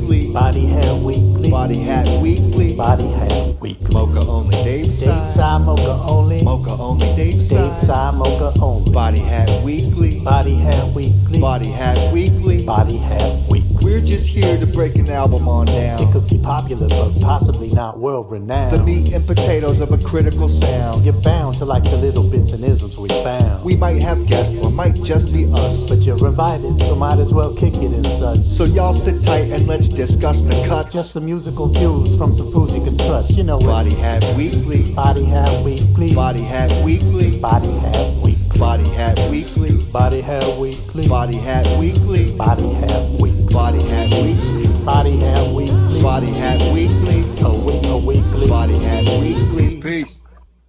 weekly. Body Hat Weekly. Body Hat Weekly. Body Hat Weekly. Moka Only. davepsy. Moka Only. Moka Only. davepsy. Moka Only. Body Hat Weekly. Body Hat Weekly. Body Hat Weekly. Body Hat Weekly. We're just here to break an album on down. It could be popular, but possibly not world renowned. The meat and potatoes of a critical sound. You're bound to like the little bits and isms we found. We might have guests or might just be us, but you're invited, so might as well kick it as such. So y'all sit tight and let's discuss the cuts. Just some musical views from some fools you can trust. You know, Body Hat Weekly. Body Hat Weekly. Body Hat Weekly. Body Hat Weekly. Body Hat Weekly. Body Hat Weekly. Body Hat Weekly. Body Hat Weekly. Body Hat Weekly. Body Hat Weekly. Body Hat Weekly. A weekly. Body Hat Weekly. Peace.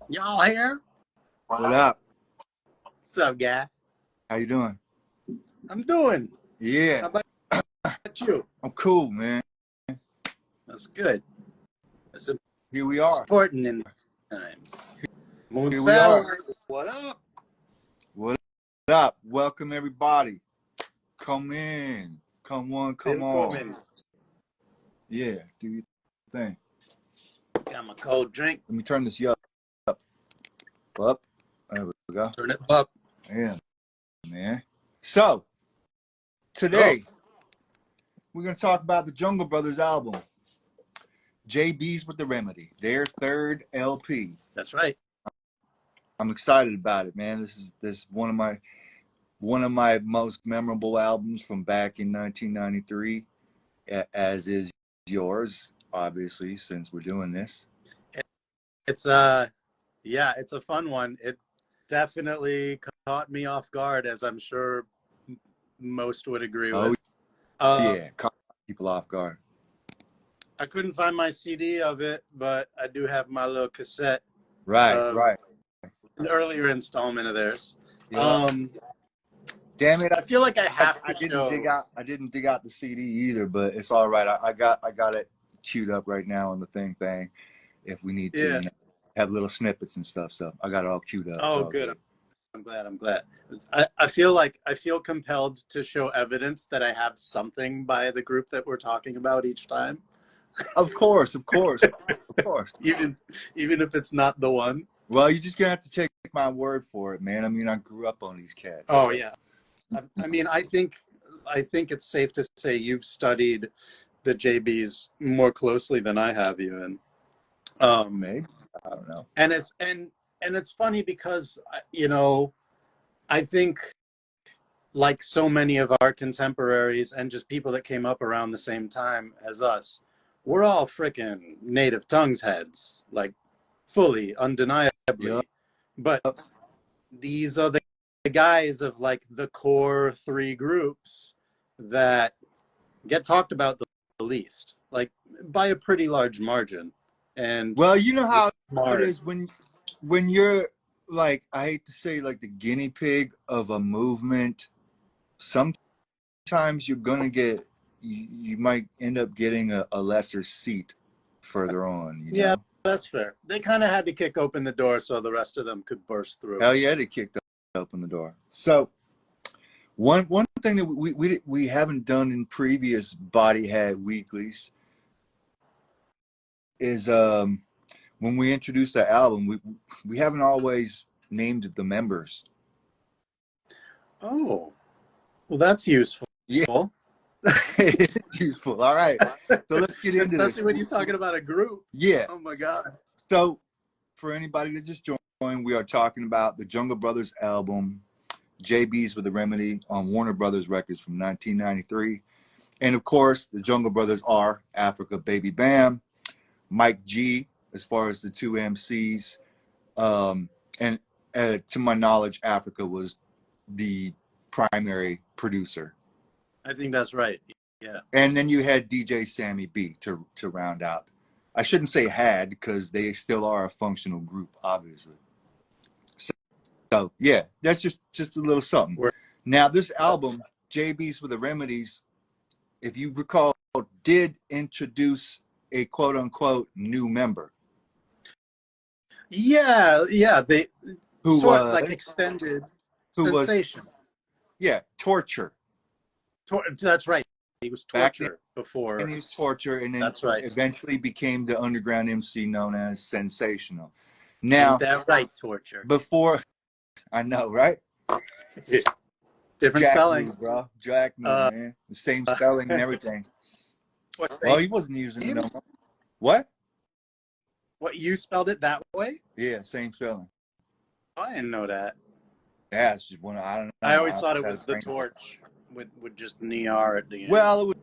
Y'all here? What up? What's up, guy? How you doing? I'm doing. Yeah. How about you? I'm cool, man. That's good. That's Here we are. important in times. Moon Here we are. Satellite. What up? What up? Welcome everybody. Come in. Come on, come on. Yeah, do your thing. Got my cold drink. Let me turn this up. Up. There we go. Turn it up. Yeah, man. So, today, we're going to talk about the Jungle Brothers album. Beez with the Remedy, their third LP. That's right. I'm excited about it, man. This is one of my most memorable albums from back in 1993, as is yours, obviously, since we're doing this. It's yeah, it's a fun one. It definitely caught me off guard, as I'm sure most would agree with. Yeah, caught people off guard. I couldn't find my CD of it, but I do have my little cassette. Right, right. An earlier installment of theirs. Yeah. Damn it! I feel like I have to I didn't dig out the CD either, but it's all right. I got it queued up right now on the thing. If we need to have little snippets and stuff, so I got it all queued up. Oh, good. I'm glad. I feel compelled to show evidence that I have something by the group that we're talking about each time. Of course. Even if it's not the one. Well, you're just gonna have to take my word for it, man. I mean, I grew up on these cats. Oh yeah. I mean, I think it's safe to say you've studied the JBs more closely than I have, even. Maybe. I don't know. And it's funny because, you know, I think like so many of our contemporaries and just people that came up around the same time as us, we're all frickin' native tongues heads, like fully, undeniably. Yep. But these are the guys of like the core three groups that get talked about the least, like by a pretty large margin. And well, you know how it is when you're like, I hate to say, like the guinea pig of a movement. Sometimes you're gonna get, you might end up getting a lesser seat further on. You know? That's fair. They kind of had to kick open the door so the rest of them could burst through. Hell yeah, they kicked open the door. So one thing that we haven't done in previous Body Hat Weeklies is when we introduced the album, we haven't always named the members. Oh, well, that's useful. Yeah. It's useful. All right. So let's get into this. Especially when you're talking about a group. Yeah. Oh my God. So for anybody that just joined, we are talking about the Jungle Brothers album, Beez with the Remedy, on Warner Brothers Records from 1993. And of course, the Jungle Brothers are Africa Baby Bam, Mike G, as far as the two MCs. And to my knowledge, Africa was the primary producer. I think that's right. Yeah. And then you had DJ Sammy B to round out. I shouldn't say had, because they still are a functional group, obviously. So yeah, that's just a little something. Now this album, Beez with the Remedies, if you recall, did introduce a quote unquote new member. Yeah. They who sort of like extended who Sensation. Torture. That's right. he was Back Torture then before. he was Torture, and then That's right. eventually became the underground MC known as Sensational. Ain't Now, that right, Torture? before, I know, right? Different Jack spelling. move, bro. Jack move, man. The same spelling and everything. What's Well, he wasn't using it no more. What? What, you spelled it that way? Yeah, same spelling. Oh, I didn't know that. Yeah, it's just one. I don't know. I always thought it was the torch with just an ER at the end. Well, it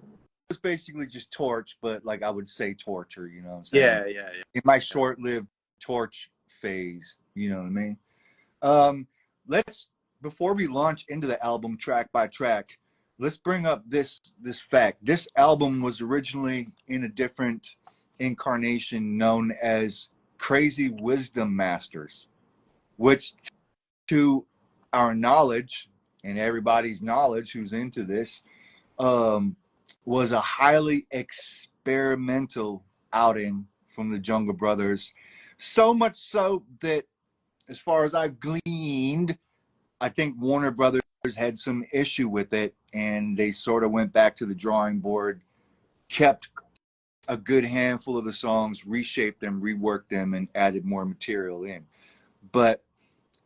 was basically just torch, but like I would say torture, you know what I'm saying? Yeah, yeah, yeah. In my short-lived torch phase, you know what I mean? Let's, before we launch into the album track by track, let's bring up this fact. This album was originally in a different incarnation known as Crazy Wisdom Masters, which to our knowledge and everybody's knowledge who's into this, was a highly experimental outing from the Jungle Brothers. So much so that, as far as I've gleaned, I think Warner Brothers had some issue with it, and they sort of went back to the drawing board, kept a good handful of the songs, reshaped them, reworked them, and added more material in. But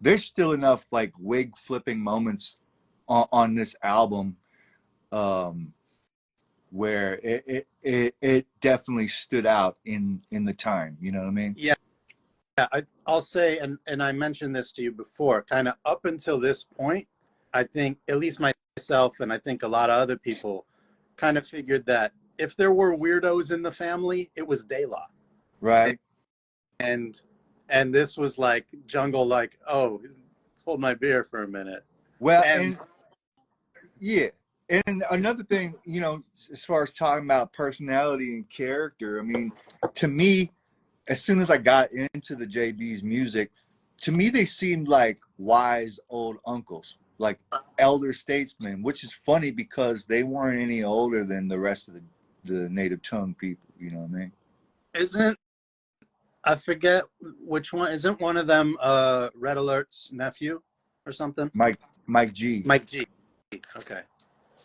there's still enough like wig flipping moments on this album where it definitely stood out in the time. You know what I mean? Yeah. I'll say, and I mentioned this to you before, kind of up until this point, I think, at least myself, and I think a lot of other people kind of figured that if there were weirdos in the family, it was De La. Right. And this was like Jungle, like, oh, hold my beer for a minute. Well, and yeah. And another thing, you know, as far as talking about personality and character, I mean, to me, as soon as I got into the JB's music, to me, they seemed like wise old uncles, like elder statesmen, which is funny because they weren't any older than the rest of the native tongue people. You know what I mean? Isn't, I forget which one, isn't one of them Red Alert's nephew or something? Mike G. Mike G. Okay.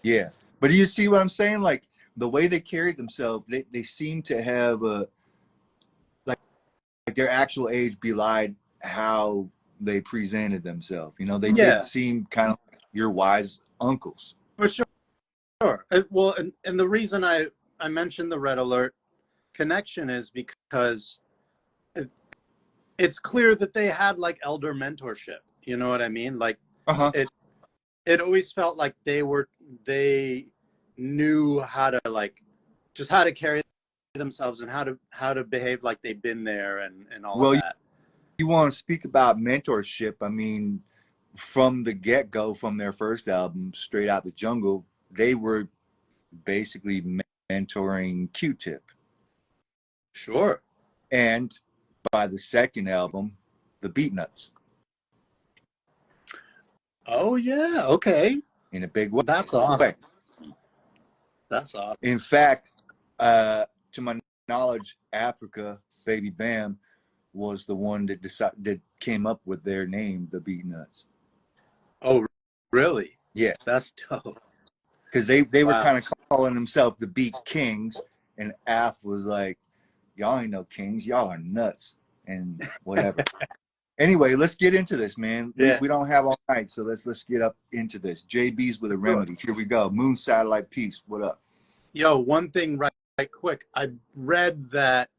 Yeah. But do you see what I'm saying? Like the way they carried themselves, they seem to have like their actual age belied how they presented themselves. You know, they did seem kind of like your wise uncles. For sure. Well, and the reason I mentioned the Red Alert connection is because it's clear that they had like elder mentorship. You know what I mean? Like it always felt like they knew how to like just how to carry themselves and how to behave like they've been there and all of that. You want to speak about mentorship? I mean, from the get-go, from their first album, Straight Out the Jungle, they were basically mentoring Q-Tip. Sure. And by the second album, the Beatnuts. Oh yeah, okay. In a big way. That's awesome. That's awesome. In fact, to my knowledge, Africa, Baby Bam, was the one that came up with their name, the Beatnuts. Oh, really? Yeah. That's dope. Because they were kind of calling themselves the Beat Kings, and Af was like, y'all ain't no kings, y'all are nuts, and whatever. Anyway, let's get into this, man. Yeah. We don't have all night, so let's get up into this. JB's with a remedy. Here we go. Moon Satellite Peace. What up? Yo, one thing right quick. I read that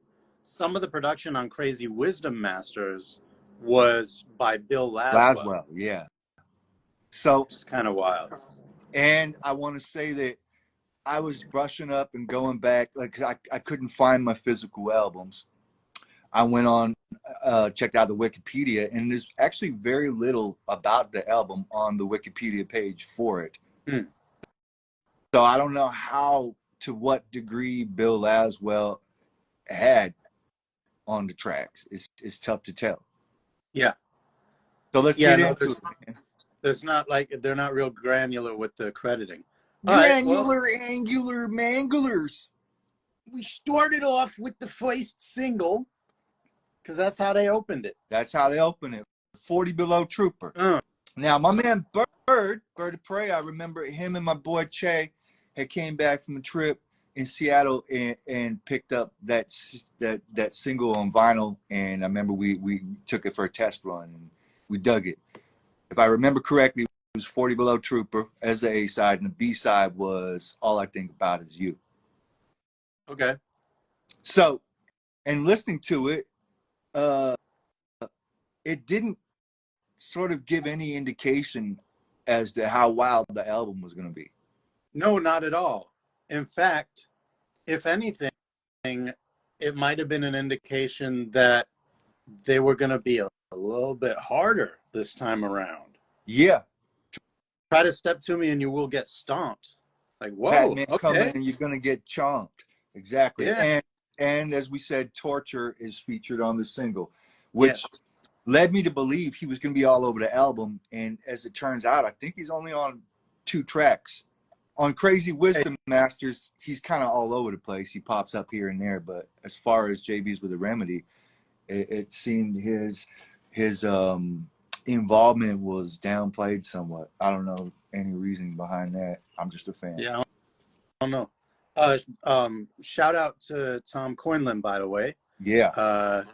some of the production on Crazy Wisdom Masters was by Bill Laswell. Yeah. So it's kind of wild. And I want to say that I was brushing up and going back, like I couldn't find my physical albums. I went on, checked out the Wikipedia, and there's actually very little about the album on the Wikipedia page for it. So I don't know to what degree Bill Laswell had on the tracks. It's tough to tell. Yeah. So let's get into it, man. There's not like, they're not real granular with the crediting. Granular, angular, manglers. We started off with the first single because that's how they opened it. That's how they opened it. 40 Below Trooper. Now, my man Bird of Prey, I remember him and my boy Che had came back from a trip in Seattle and picked up that single on vinyl, and I remember we took it for a test run and we dug it. If I remember correctly, it was 40 Below Trooper as the A side, and the B side was All I Think About Is You. Okay. So, and listening to it, it didn't sort of give any indication as to how wild the album was going to be. No, not at all. In fact, if anything, it might have been an indication that they were going to be a little bit harder this time around. Yeah. Try to step to me and you will get stomped. Like, whoa, Batman okay. coming and you're going to get chomped. Exactly. Yeah. And as we said, Torture is featured on the single, which led me to believe he was going to be all over the album. And as it turns out, I think he's only on 2 tracks. On Crazy Wisdom Masters, he's kind of all over the place. He pops up here and there. But as far as JB's with the Remedy, it seemed his involvement was downplayed somewhat. I don't know any reason behind that. I'm just a fan. Yeah, I don't know. Shout out to Tom Coinlin, by the way. Yeah.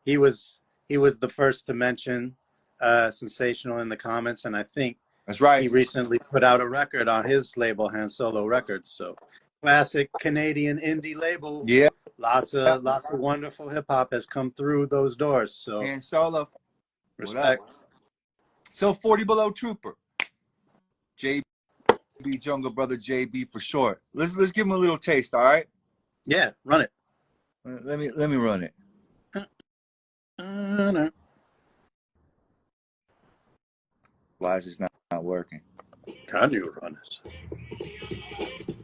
He was the first to mention Sensational in the comments, and I think That's right. he recently put out a record on his label, Han Solo Records. So classic Canadian indie label. Yeah. Lots of wonderful hip hop has come through those doors. So Han Solo. respect. So 40 Below Trooper. JB, Jungle Brother JB for short. Let's give him a little taste, all right? Yeah, run it. Let me run it. Why is this not working? Can you run it?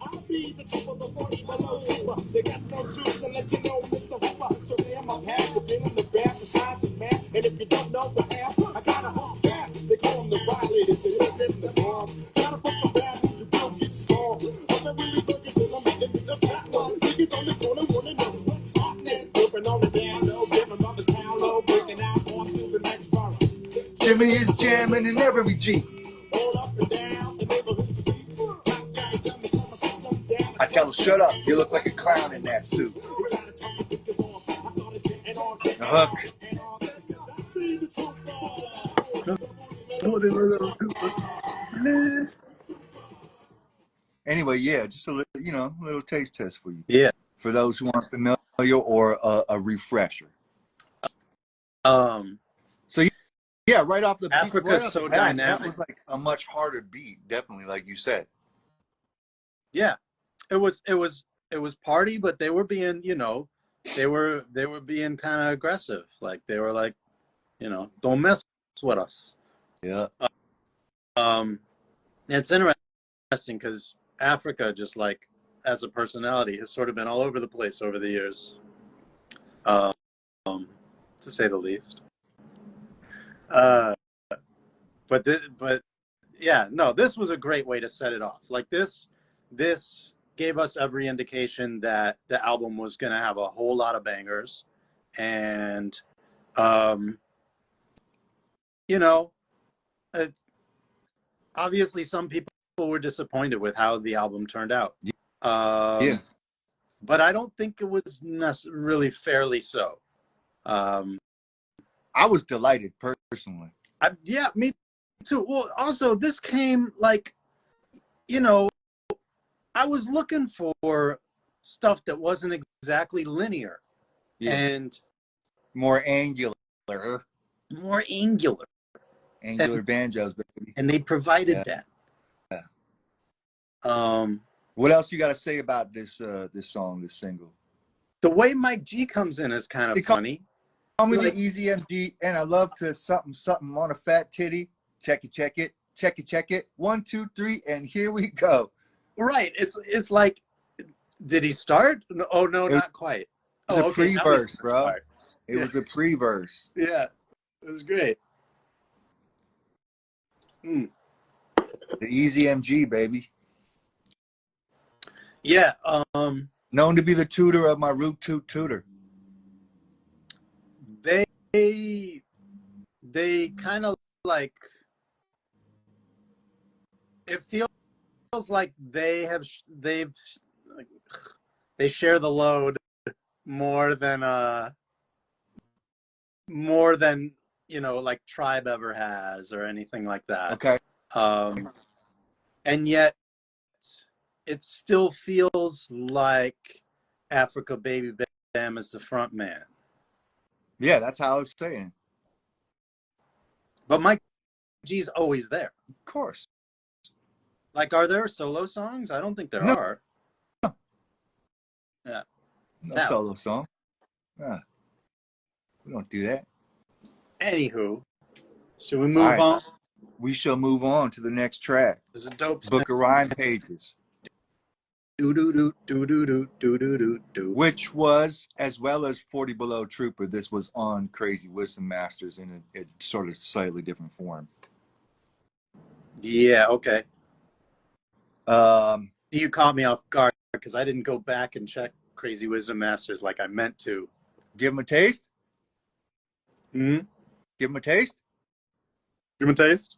I'll be the tip of the 40 below super. They got no juice and let you know Mr. Hooper. So damn, I'm half the in the bath, the size of math. And if you don't know the half, I got a whole staff. They call them the violators, they live in the bombs. Gotta fuck the bad, you will get small. I'm a really boogies and I'm in the fat one. Niggas on the corner wanna know what's happening. Flipping on the down low, giving mothers down low, breaking out on through the next borough. Jimmy is jamming in every Jeep. All up and down the neighborhood streets. I tell him, shut up. You look like a clown in that suit. The hook. Anyway, yeah, just a little taste test for you. Yeah. For those who aren't familiar or a refresher. So yeah, right off the Africa's right off so the bat, dynamic. that was like a much harder beat, definitely, like you said. Yeah, it was party, but they were being, they were being kind of aggressive. Like they were like, don't mess with us. Yeah. It's interesting because Africa, just like as a personality, has sort of been all over the place over the years, to say the least. But yeah, no, this was a great way to set it off. Like this gave us every indication that the album was going to have a whole lot of bangers. And, obviously some people were disappointed with how the album turned out. Yeah. But I don't think it was really fairly so. I was delighted personally. Yeah, me too. Well, also this came like, I was looking for stuff that wasn't exactly linear and more angular. Angular banjos, baby. And they provided that. Yeah. What else you got to say about this song, this single? The way Mike G comes in is kind of funny. Call me the Easy MG, and I love to something on a fat titty. Check it. 1, 2, 3, and here we go. Right. It's like, did he start? Oh no, not quite. It was a pre-verse, bro. It was a pre-verse. Yeah, it was great. The Easy MG, baby. Yeah. Known to be the tutor of my Root 2 tutor. They kind of like, it feels like they share the load more than you know, like Tribe ever has or anything like that. Okay. And yet it still feels like Africa Baby Bam is the front man. Yeah, that's how I was saying. But Mike G's always there. Of course. Like, are there solo songs? I don't think there No. are. Yeah. No solo song. We don't do that. Anywho, should we move on? We shall move on to the next track. There's a dope Book of Rhyme Pages. Which was, as well as 40 Below Trooper, this was on Crazy Wisdom Masters in a sort of slightly different form. Yeah, okay. You caught me off guard because I didn't go back and check Crazy Wisdom Masters like I meant to. Give him a taste? Hmm? Give him a taste? Give him a taste?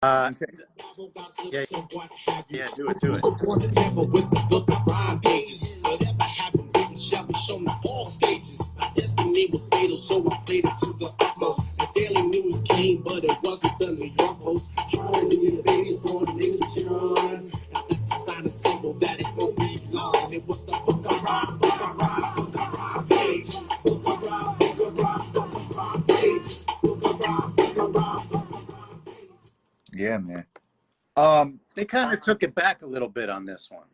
Yeah. Yeah, do it. On the table with the book of rhyme pages. Whatever happened written shall be shown on all stages. My destiny was fatal, so I played it to the utmost. The Daily News came, but it wasn't the New York Post. Hallelujah, the baby's born, the name is John. Now that's a sign and symbol that it won't be long. It was the book of rhyme pages. Book of rhyme pages. Book of rhyme pages. Yeah, man. They kind of took it back a little bit on this one.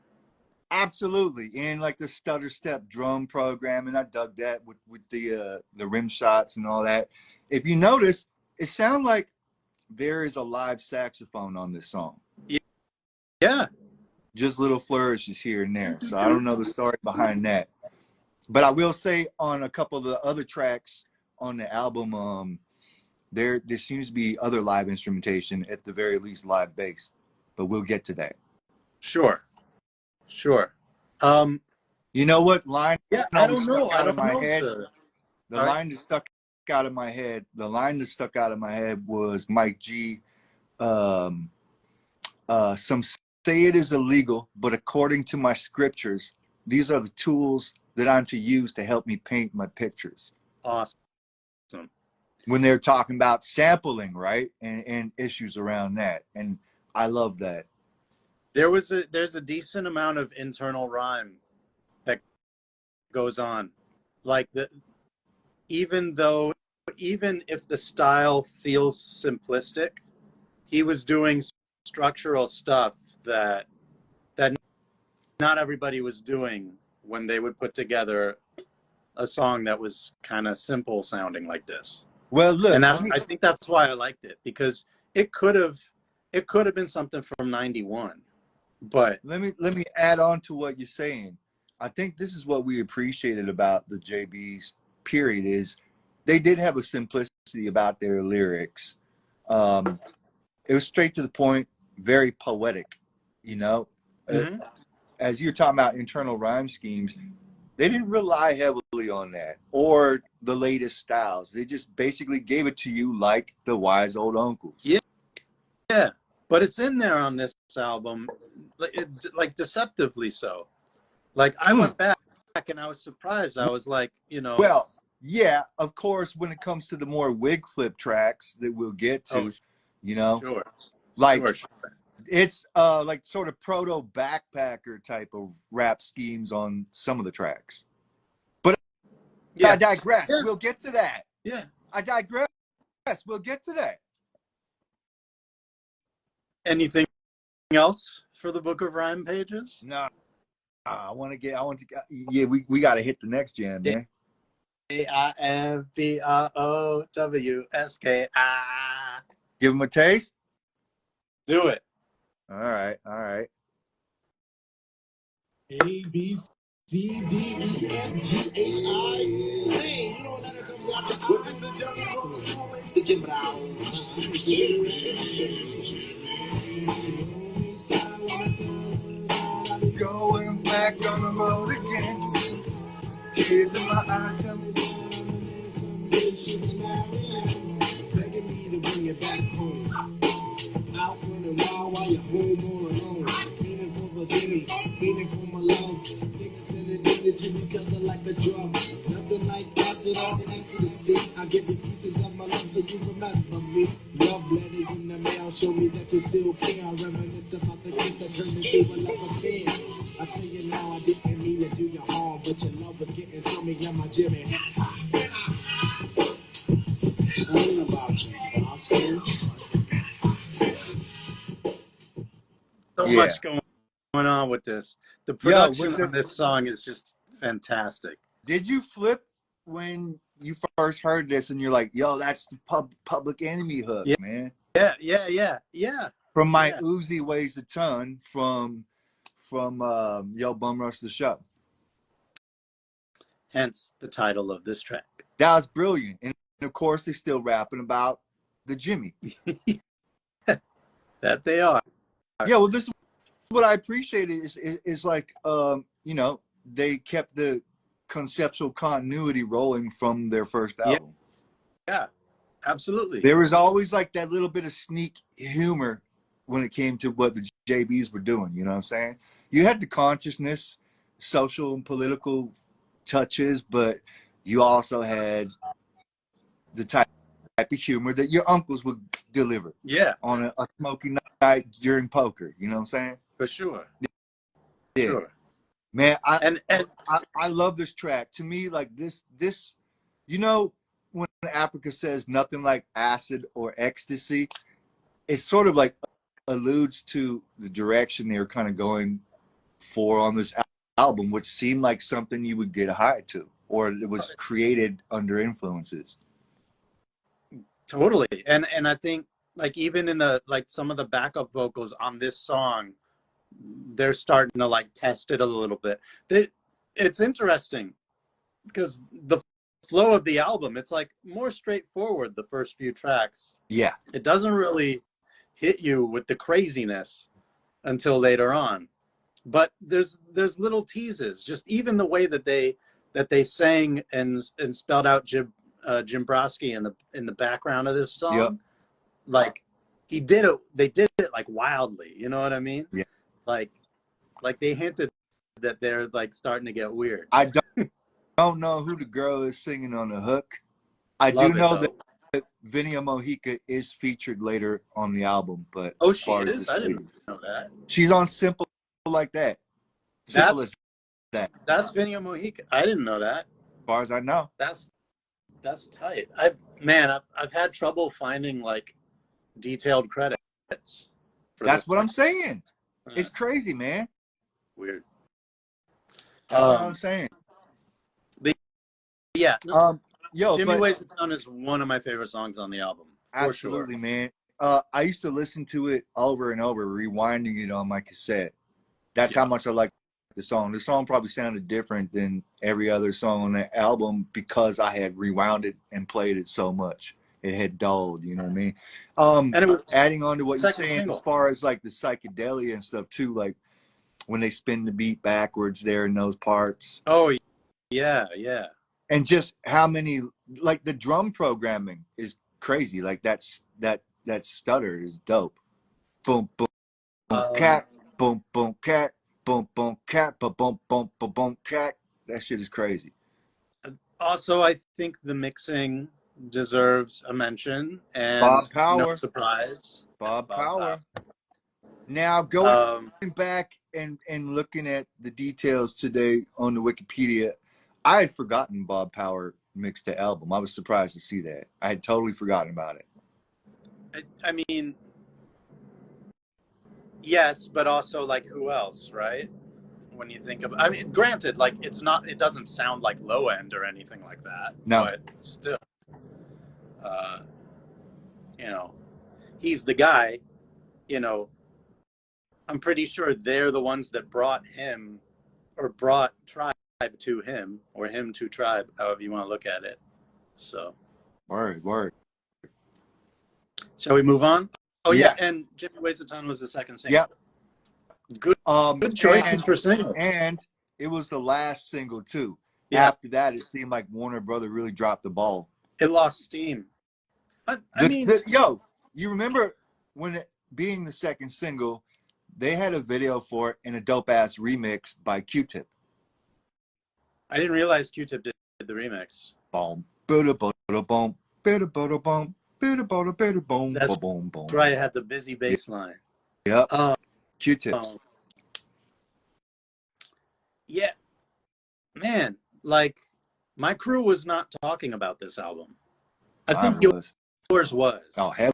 Absolutely. And like the stutter step drum program, and I dug that with the rim shots and all that. If you notice, it sounds like there is a live saxophone on this song. Yeah. Just little flourishes here and there. So I don't know the story behind that. But I will say on a couple of the other tracks on the album, there seems to be other live instrumentation, at the very least live bass. But we'll get to that. Sure. You know what line? Yeah, I don't know. Out of my head. The line that stuck out of my head. The line that stuck out of my head was Mike G. Some say it is illegal, but according to my scriptures, these are the tools that I'm to use to help me paint my pictures. Awesome. When they're talking about sampling, right, and issues around that, and I love that. There's a decent amount of internal rhyme that goes on, like even if the style feels simplistic, he was doing structural stuff that not everybody was doing when they would put together a song that was kind of simple sounding like this. Well, look, and I think that's why I liked it, because it could have been something from '91. But let me add on to what you're saying. I think this is what we appreciated about the JBs period, is they did have a simplicity about their lyrics. It was straight to the point, very poetic, you know. Mm-hmm. As you're talking about internal rhyme schemes, they didn't rely heavily on that or the latest styles. They just basically gave it to you like the wise old uncles. Yeah. But it's in there on this album, like deceptively so. Like I went back and I was surprised. I was like, you know. Well, yeah, of course, when it comes to the more wig flip tracks that we'll get to, you know, sure. Like Sure. it's like sort of proto backpacker type of rap schemes on some of the tracks. But I digress. Yeah. We'll get to that. Yeah. I digress. We'll get to that. Anything else for the Book of Rhyme Pages? No. Yeah, we got to hit the next jam, man. AIMBROWSKI. Give them a taste? Do it. All right. A, B, C, D, E, F, G, H, I. Hey, you know that comes out. What's in the jungle? The Going back on the road again. Tears in my eyes tell me begging me to bring it back home. Out running wild while you're home Meaning for my love, extended it to each other like a drum. Nothing like acid on ecstasy. I give you pieces of my love so you remember me. Love letters in the mail show me that you still care. I reminisce about the kiss that turned into a love affair. I tell you now, I didn't mean to do you harm, but your love was getting to me, you're my Jimmy. I don't know about you, but I'll still. So Yeah. much going on with this. The production on this song is just fantastic. Did you flip when you first heard this and you're like, yo, that's the Public Enemy hook, man? Yeah. From My Uzi Weighs a Ton from Yo Bum Rush the Show. Hence the title of this track. That was brilliant. And of course, they're still rapping about the Jimmy. That they are. Yeah, well, this is what I appreciate is like, you know, they kept the conceptual continuity rolling from their first album. Yeah, absolutely. There was always like that little bit of sneak humor when it came to what the JBs were doing. You know what I'm saying? You had the consciousness, social and political touches, but you also had the type of humor that your uncles would deliver. Yeah. On a smoky night during poker. You know what I'm saying? For sure. Yeah. Sure. Man, I love this track. To me, like this, you know, when Africa says nothing like acid or ecstasy, it sort of like alludes to the direction they're kind of going for on this album, which seemed like something you would get high to, or it was created under influences. Totally. And I think like even in the like some of the backup vocals on this song, they're starting to like test it a little bit. It's interesting because the flow of the album, it's like more straightforward the first few tracks. Yeah. It doesn't really hit you with the craziness until later on. But there's little teases, just even the way that they sang and spelled out Jim Broski in the background of this song. Yep. Like they did it like wildly, you know what I mean? Yeah. Like they hinted that they're like starting to get weird. I don't know who the girl is singing on the hook. I do know that Vinia Mojica is featured later on the album, but she is? I didn't know that. She's on Simple Like That. Simple as that. That's Vinia Mojica. I didn't know that. As far as I know. That's tight. I've had trouble finding like detailed credits. That's what I'm saying. It's crazy, man. Weird. That's what I'm saying. Yeah. Jimmy Weighs a Ton is one of my favorite songs on the album. Absolutely, sure. Man. I used to listen to it over and over, rewinding it on my cassette. That's how much I like the song. The song probably sounded different than every other song on the album because I had rewound it and played it so much. It had dulled, you know what I mean? And it was adding on to what you're saying as far as like the psychedelia and stuff too, like when they spin the beat backwards there in those parts. Oh, yeah. And just how many, like the drum programming is crazy. Like that stutter is dope. Boom, boom, boom, cat, boom, boom, cat, boom, boom, cat, boom, boom, boom, boom, boom, cat. That shit is crazy. Also, I think the mixing deserves a mention. And Bob Power. No surprise. Bob Power. Now, going back and looking at the details today on the Wikipedia, I had forgotten Bob Power mixed the album. I was surprised to see that. I had totally forgotten about it. I mean, yes, but also like who else, right? When you think of, I mean, granted, like it doesn't sound like Low End or anything like that. No. But still, you know, he's the guy, you know, I'm pretty sure they're the ones that brought him or brought Tribe to him or him to Tribe, however you want to look at it. So. Word. Shall we move on? Oh, yeah. And Jimmy Weighs a Ton was the second single. Yep. Good choices for singles. And it was the last single, too. Yeah. After that, it seemed like Warner Brother really dropped the ball. It lost steam. I mean... Yo, you remember when it being the second single, they had a video for it and a dope ass remix by Q-Tip. I didn't realize Q-Tip did the remix. Boom, boom, boom, boom, boom, boom, boom, That's boom, boom. right. It had the busy bass line. Yep. Um, Q-Tip. yeah, man. Like, my crew was not talking about this album. I think yours was. Oh, heavy.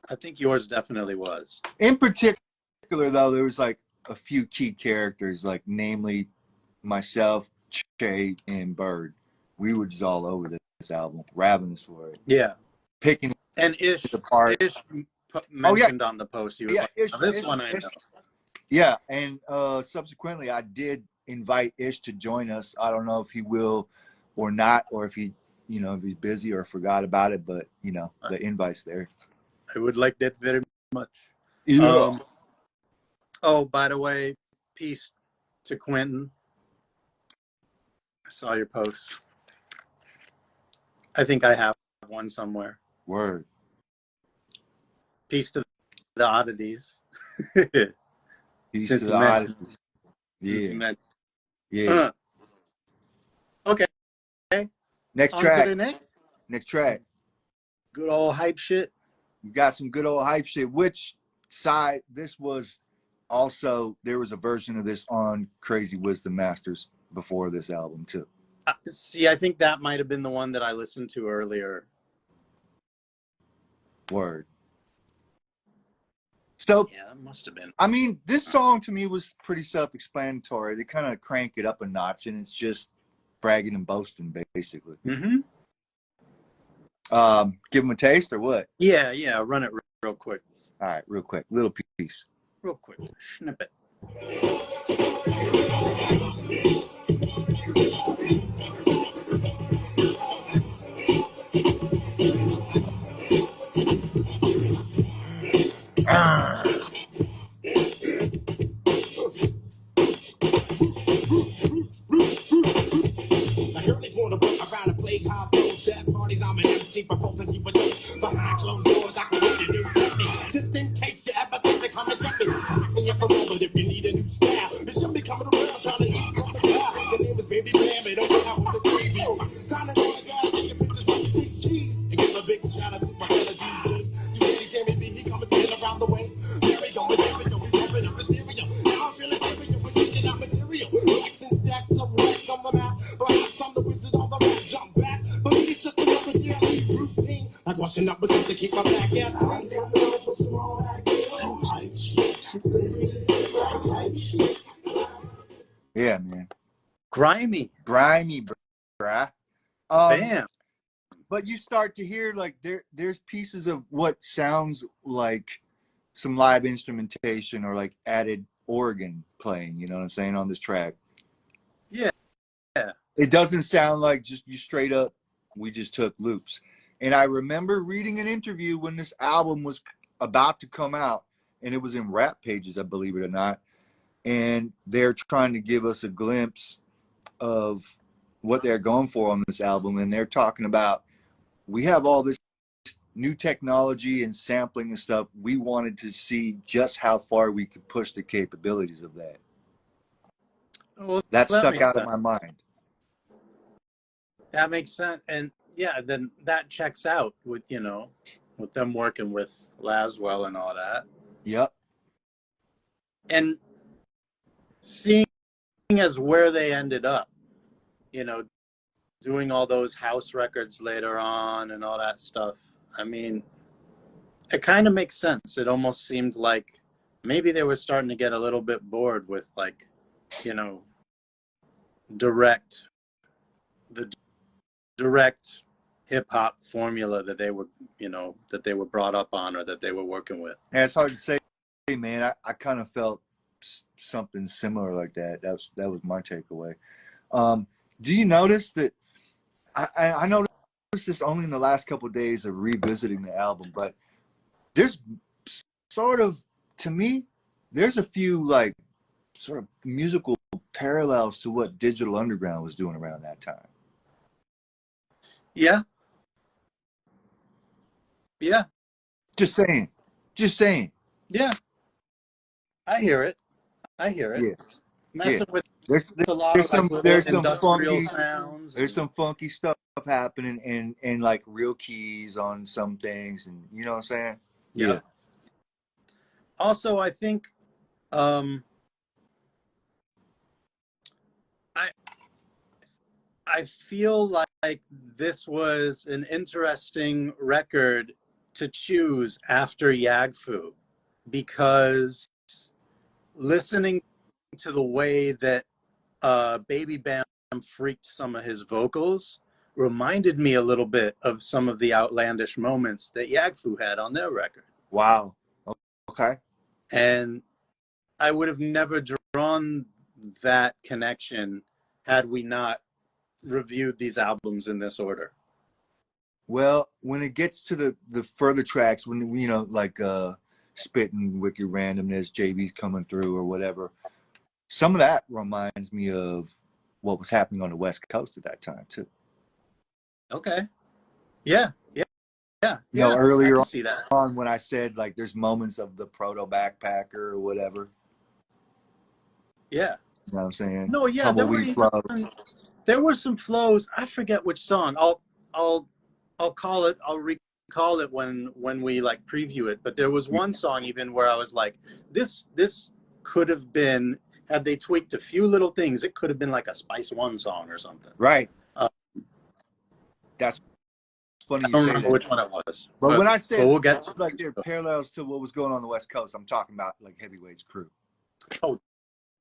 I think yours definitely was. In particular, though, there was like a few key characters, like namely myself, Che, and Bird. We were just all over this album, ravenous for it. Yeah. Picking and Ish apart. mentioned on the post, he was like, Ish, this Ish, one I Ish. know. Yeah, and subsequently, I did invite Ish to join us. I don't know if he will or not, or if he, if he's busy or forgot about it, but, the invite's there. I would like that very much. Yeah. Oh, by the way, peace to Quentin. I saw your post. I think I have one somewhere. Word. Peace to the oddities. Peace Since to you the mentioned- oddities. Since you mentioned. Yeah. Okay. Next On track. to the next. Track. Good old hype shit. We got some good old hype shit. Which side? This was also, there was a version of this on Crazy Wisdom Masters before this album too. See, I think that might have been the one that I listened to earlier. Word. So yeah, that must have been. I mean, this song to me was pretty self-explanatory. They kind of crank it up a notch, and it's just bragging and boasting, basically. Mm-hmm. Give them a taste or what? Yeah. Run it real quick. All right, real quick, little piece. Real quick, snippet. Parties, I'm an MC, proposing keep a dose behind closed doors. I can get a new technique. Just in case you ever think to come and check me. And you're but if you need a new style, it should be coming around trying to eat from the cloud. The name is Baby Bam, it don't out with the creepy. Signing on the guy, taking pictures with the big cheese. And give a big shout out to my fellow DJ. See Daddy Sammy B, he coming spin around the way. There we go, we pumping up a stereo. Now I'm feeling stereo, we're kicking out material. Racks and stacks of wax on the map. Perhaps I'm the wizard on the rap, jump back. But it's just another daily routine. Like washing up with something to keep my back ass clean. For some all that good hype shit. This is type shit. Yeah, man. Grimy, bruh. Bam. But you start to hear like there's pieces of what sounds like some live instrumentation or like added organ playing, you know what I'm saying, on this track. Yeah. It doesn't sound like just you straight up, we just took loops. And I remember reading an interview when this album was about to come out, and it was in Rap Pages, I believe it or not. And they're trying to give us a glimpse of what they're going for on this album. And they're talking about, we have all this new technology and sampling and stuff. We wanted to see just how far we could push the capabilities of that. Well, that stuck makes out sense. of my mind. That makes sense. And yeah, then that checks out with, with them working with Laswell and all that. Yep. And seeing as where they ended up, doing all those house records later on and all that stuff. I mean, it kind of makes sense. It almost seemed like maybe they were starting to get a little bit bored with direct hip hop formula that they were brought up on or that they were working with. And it's hard to say, man. I kind of felt something similar like that. That was my takeaway. Do you notice that? I noticed this only in the last couple of days of revisiting the album, but there's sort of, to me, there's a few like sort of musical parallels to what Digital Underground was doing around that time. Yeah. Just saying. Yeah. I hear it. I hear it. Yeah, yeah. Messing with There's a lot there's of like some little there's some industrial funky sounds. there's some funky stuff happening in like real keys on some things, and you know what I'm saying? Yeah. Yep. Also, I think um, I I feel like this was an interesting record to choose after Yagfu, because listening to the way that Baby Bam freaked some of his vocals reminded me a little bit of some of the outlandish moments that Yagfu had on their record. Wow. Okay. And I would have never drawn that connection had we not reviewed these albums in this order. Well, when it gets to the further tracks, when you know, like spitting wicked randomness, JB's coming through or whatever, some of that reminds me of what was happening on the West Coast at that time too. Okay. Yeah. Yeah. Yeah. You know, Yeah. I earlier can see that. on when I said like there's moments of the proto backpacker or whatever. Yeah. You know what I'm saying? No, yeah, Tumbleweed flows. there were some flows. I forget which song. I'll I'll recall it when we like preview it. But there was one song even where I was like, this could have been, had they tweaked a few little things, it could have been like a Spice One song or something. Right. Uh, That's funny I you don't say remember that. which one it was. But when I but said we'll get to like there are parallels to what was going on the West Coast, I'm talking about like Heavyweight's crew. oh,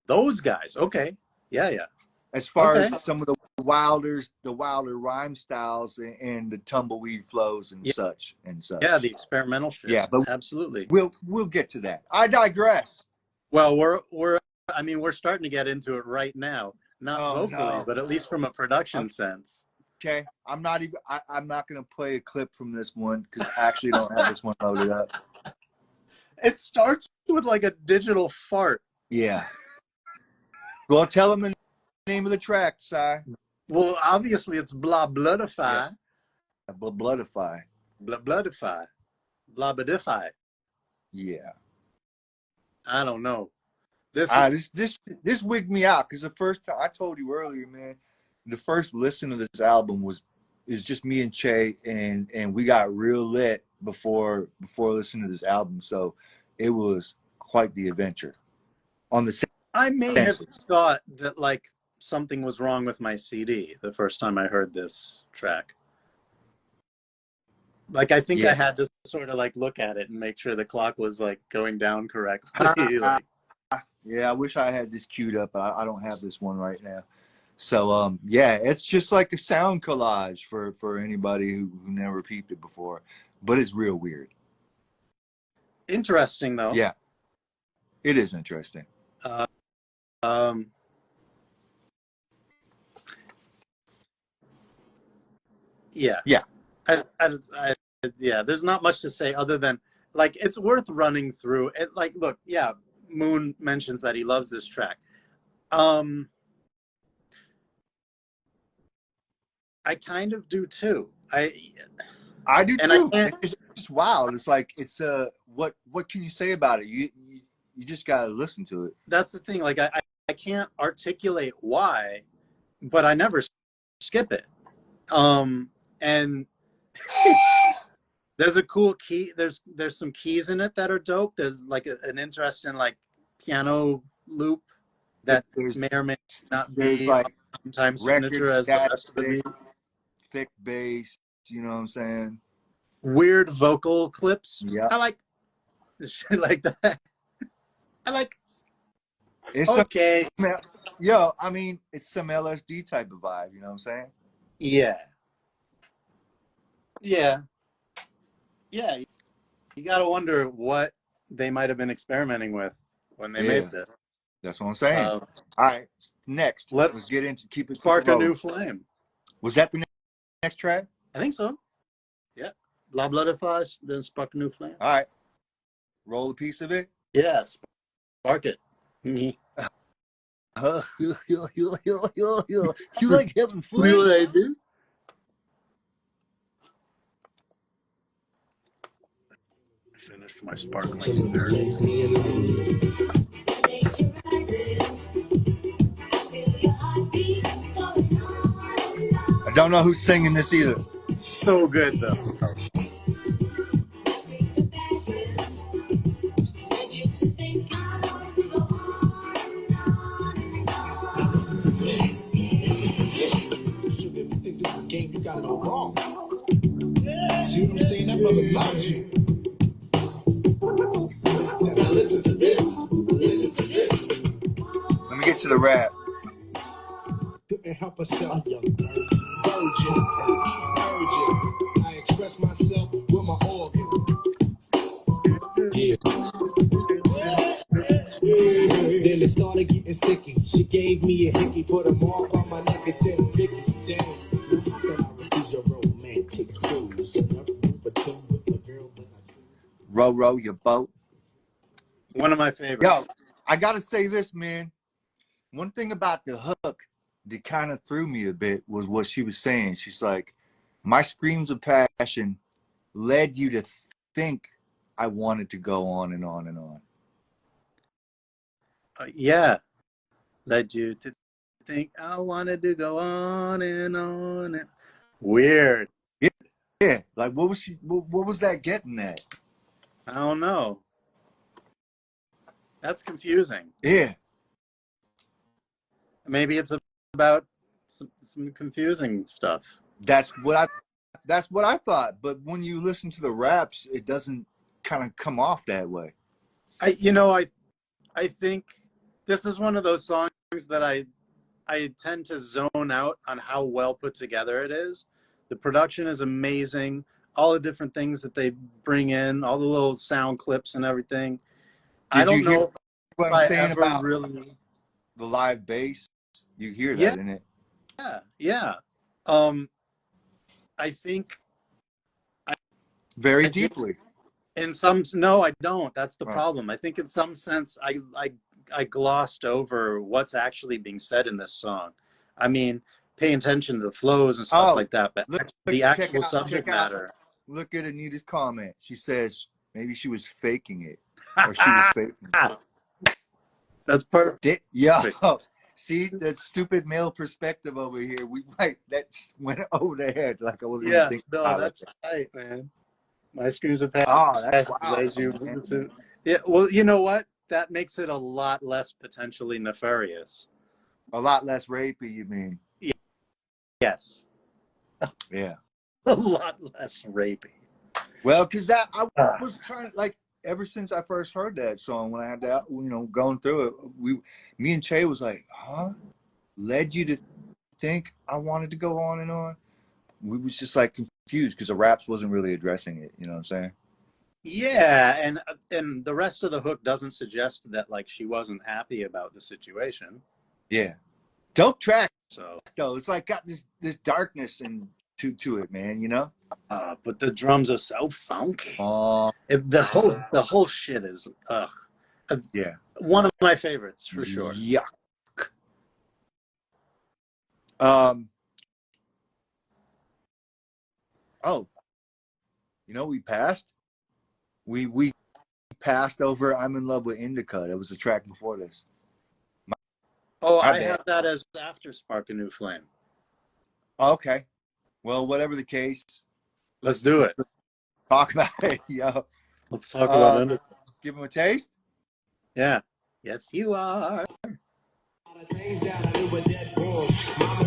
those guys. Okay. Yeah, yeah. As far Okay. as some of the wilder rhyme styles and the tumbleweed flows and Yeah. such and such. Yeah, the experimental shit. Yeah, but absolutely. we'll get to that. I digress. Well, we're starting to get into it right now. Not vocally, no. but at least from a production sense. Okay, I'm not gonna play a clip from this one because I actually don't have this one loaded up. It starts with like a digital fart. Yeah. Well, tell them the name of the track, Si. Well, obviously it's Blah Bloodify. Yeah. Bloodify. Blah Bloodify. Blah Bloodify. Yeah. I don't know. This wigged me out because the first time I told you earlier, man, the first listen to this album is just me and Che, and we got real lit before listening to this album, so it was quite the adventure. On the I may have thought that like something was wrong with my CD the first time I heard this track. Like I think I had to sort of like look at it and make sure the clock was like going down correctly. Like, yeah, I wish I had this queued up, but I don't have this one right now. So yeah, it's just like a sound collage for anybody who never peeped it before, but it's real weird. Interesting though. Yeah, it is interesting. Yeah. Yeah. Yeah, there's not much to say other than like it's worth running through it. Like, look, yeah, Moon mentions that he loves this track. I kind of do too. I do too. It's just wild. It's like it's what can you say about it? You just gotta listen to it. That's the thing. Like I can't articulate why, but I never skip it. And there's a cool key. There's some keys in it that are dope. There's like an interesting like piano loop that may or may not be like time signature as the rest of the beat. Thick bass. You know what I'm saying? Weird vocal clips. Yeah, I like shit like that. I like. It's okay. Yo, I mean, it's some LSD type of vibe. You know what I'm saying? Yeah. Yeah. Yeah. You got to wonder what they might have been experimenting with when they made this. That's what I'm saying. All right. Next, let's get into Keep It Spark a New Flame. Was that the next track? I think so. Yeah. La Bloodify, then Spark a New Flame. All right. Roll a piece of it? Yeah. Spark it. You like having fun? Really, I do. Finished my sparkling spirit. I don't know who's singing this either. So good though. Game, you got it all wrong. See what I'm saying? That mother loves you. Now listen to this. Listen to this. Let me get to the rap. Couldn't help herself, young virgin. I express myself with my organ. Yeah. Then it started getting sticky. She gave me a hickey, put a mark on my neck and said, Vicky, damn. Now how can I refuse a romantic cruise? Enough room for two with a girl, but I choose. Row, row your boat. One of my favorites. Yo, I gotta say this, man. One thing about the hook that kind of threw me a bit was what she was saying. She's like, my screams of passion led you to think I wanted to go on and on and on. Yeah, led you to think I wanted to go on and on. And... Weird. Yeah, like what was that getting at? I don't know. That's confusing. Yeah. Maybe it's about some confusing stuff. That's what I thought. But when you listen to the raps, it doesn't kind of come off that way. I think this is one of those songs that I tend to zone out on how well put together it is. The production is amazing. All the different things that they bring in, all the little sound clips and everything. I don't know what I'm saying about really the live bass. You hear that in it? Yeah. I think very deeply. In some, no, I don't. That's the problem. I think in some sense, I glossed over what's actually being said in this song. I mean, pay attention to the flows and stuff like that, but the actual subject matter. Look at Anita's comment. She says maybe she was faking it, or she was faking it. That's perfect. Yeah. See that stupid male perspective over here. That went over the head like I wasn't even thinking about that's it. Right, man. My screws are past. Oh, that's wow. Yeah, well, you know what? That makes it a lot less potentially nefarious. A lot less rapey, you mean? Yes. Yeah. A lot less rapey. Well, because I was trying, like, ever since I first heard that song, when I had that, going through it, me and Che was like, huh? Led you to think I wanted to go on and on? We was just like confused because the raps wasn't really addressing it. You know what I'm saying? Yeah, and the rest of the hook doesn't suggest that like she wasn't happy about the situation. Yeah, dope track. So though it's like got this darkness and to it, man. You know. But the drums are so funky. The whole shit is yeah, one of my favorites for sure. Yuck. Oh, we passed. We passed over I'm in Love with Indica. That was the track before this. I have that as after Spark a New Flame. Okay. Well, whatever the case. Let's do it. Talk about it, yo. Let's talk about Indica. Give him a taste? Yeah. Yes, you are. Mama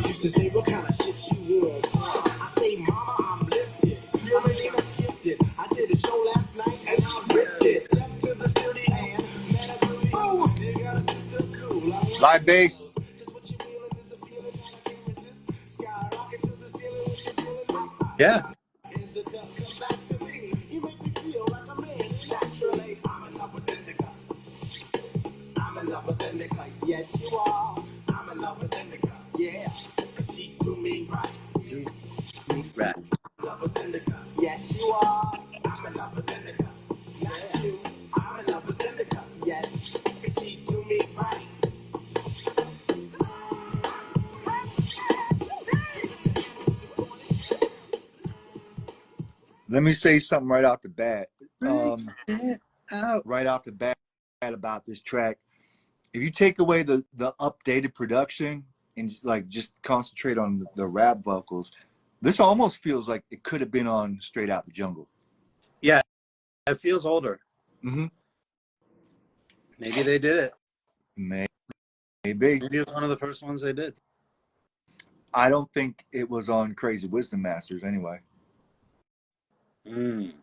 used to say, what kind of shit she would? I say, Mama, I'm lifted. You really are gifted. I did a show last night and I risked it. Stepped to the studio and met a beauty. Oh, they got a sister cool. Live bass. Yeah. Yes, you are. I'm in love with Indica. Yeah. Cause she do me right. Right. I'm in love with Indica. Yes, you are. I'm in love with Indica. Not you. I'm in love with Indica. Yes. Cause she do me right. Let me say something right off the bat. Right off the bat about this track. If you take away the updated production and like just concentrate on the rap vocals. This almost feels like it could have been on Straight Out the Jungle. Yeah, it feels older. Mm-hmm. Maybe they did it. Maybe. Maybe it was one of the first ones they did. I don't think it was on Crazy Wisdom Masters anyway. Maybe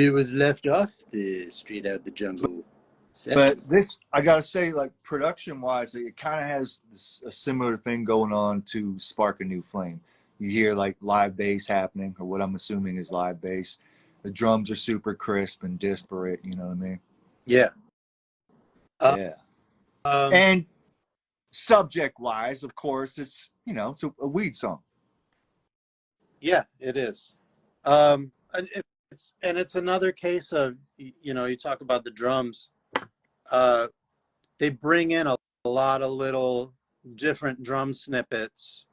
it was left off the Straight Out the Jungle session. But this, I gotta say, like production-wise, it kind of has a similar thing going on to Spark a New Flame. You hear like live bass happening, or what I'm assuming is live bass. The drums are super crisp and disparate. You know what I mean? Yeah. Yeah. And subject-wise, of course, it's it's a weed song. Yeah, it is. And it's another case of, you talk about the drums. They bring in a lot of little different drum snippets.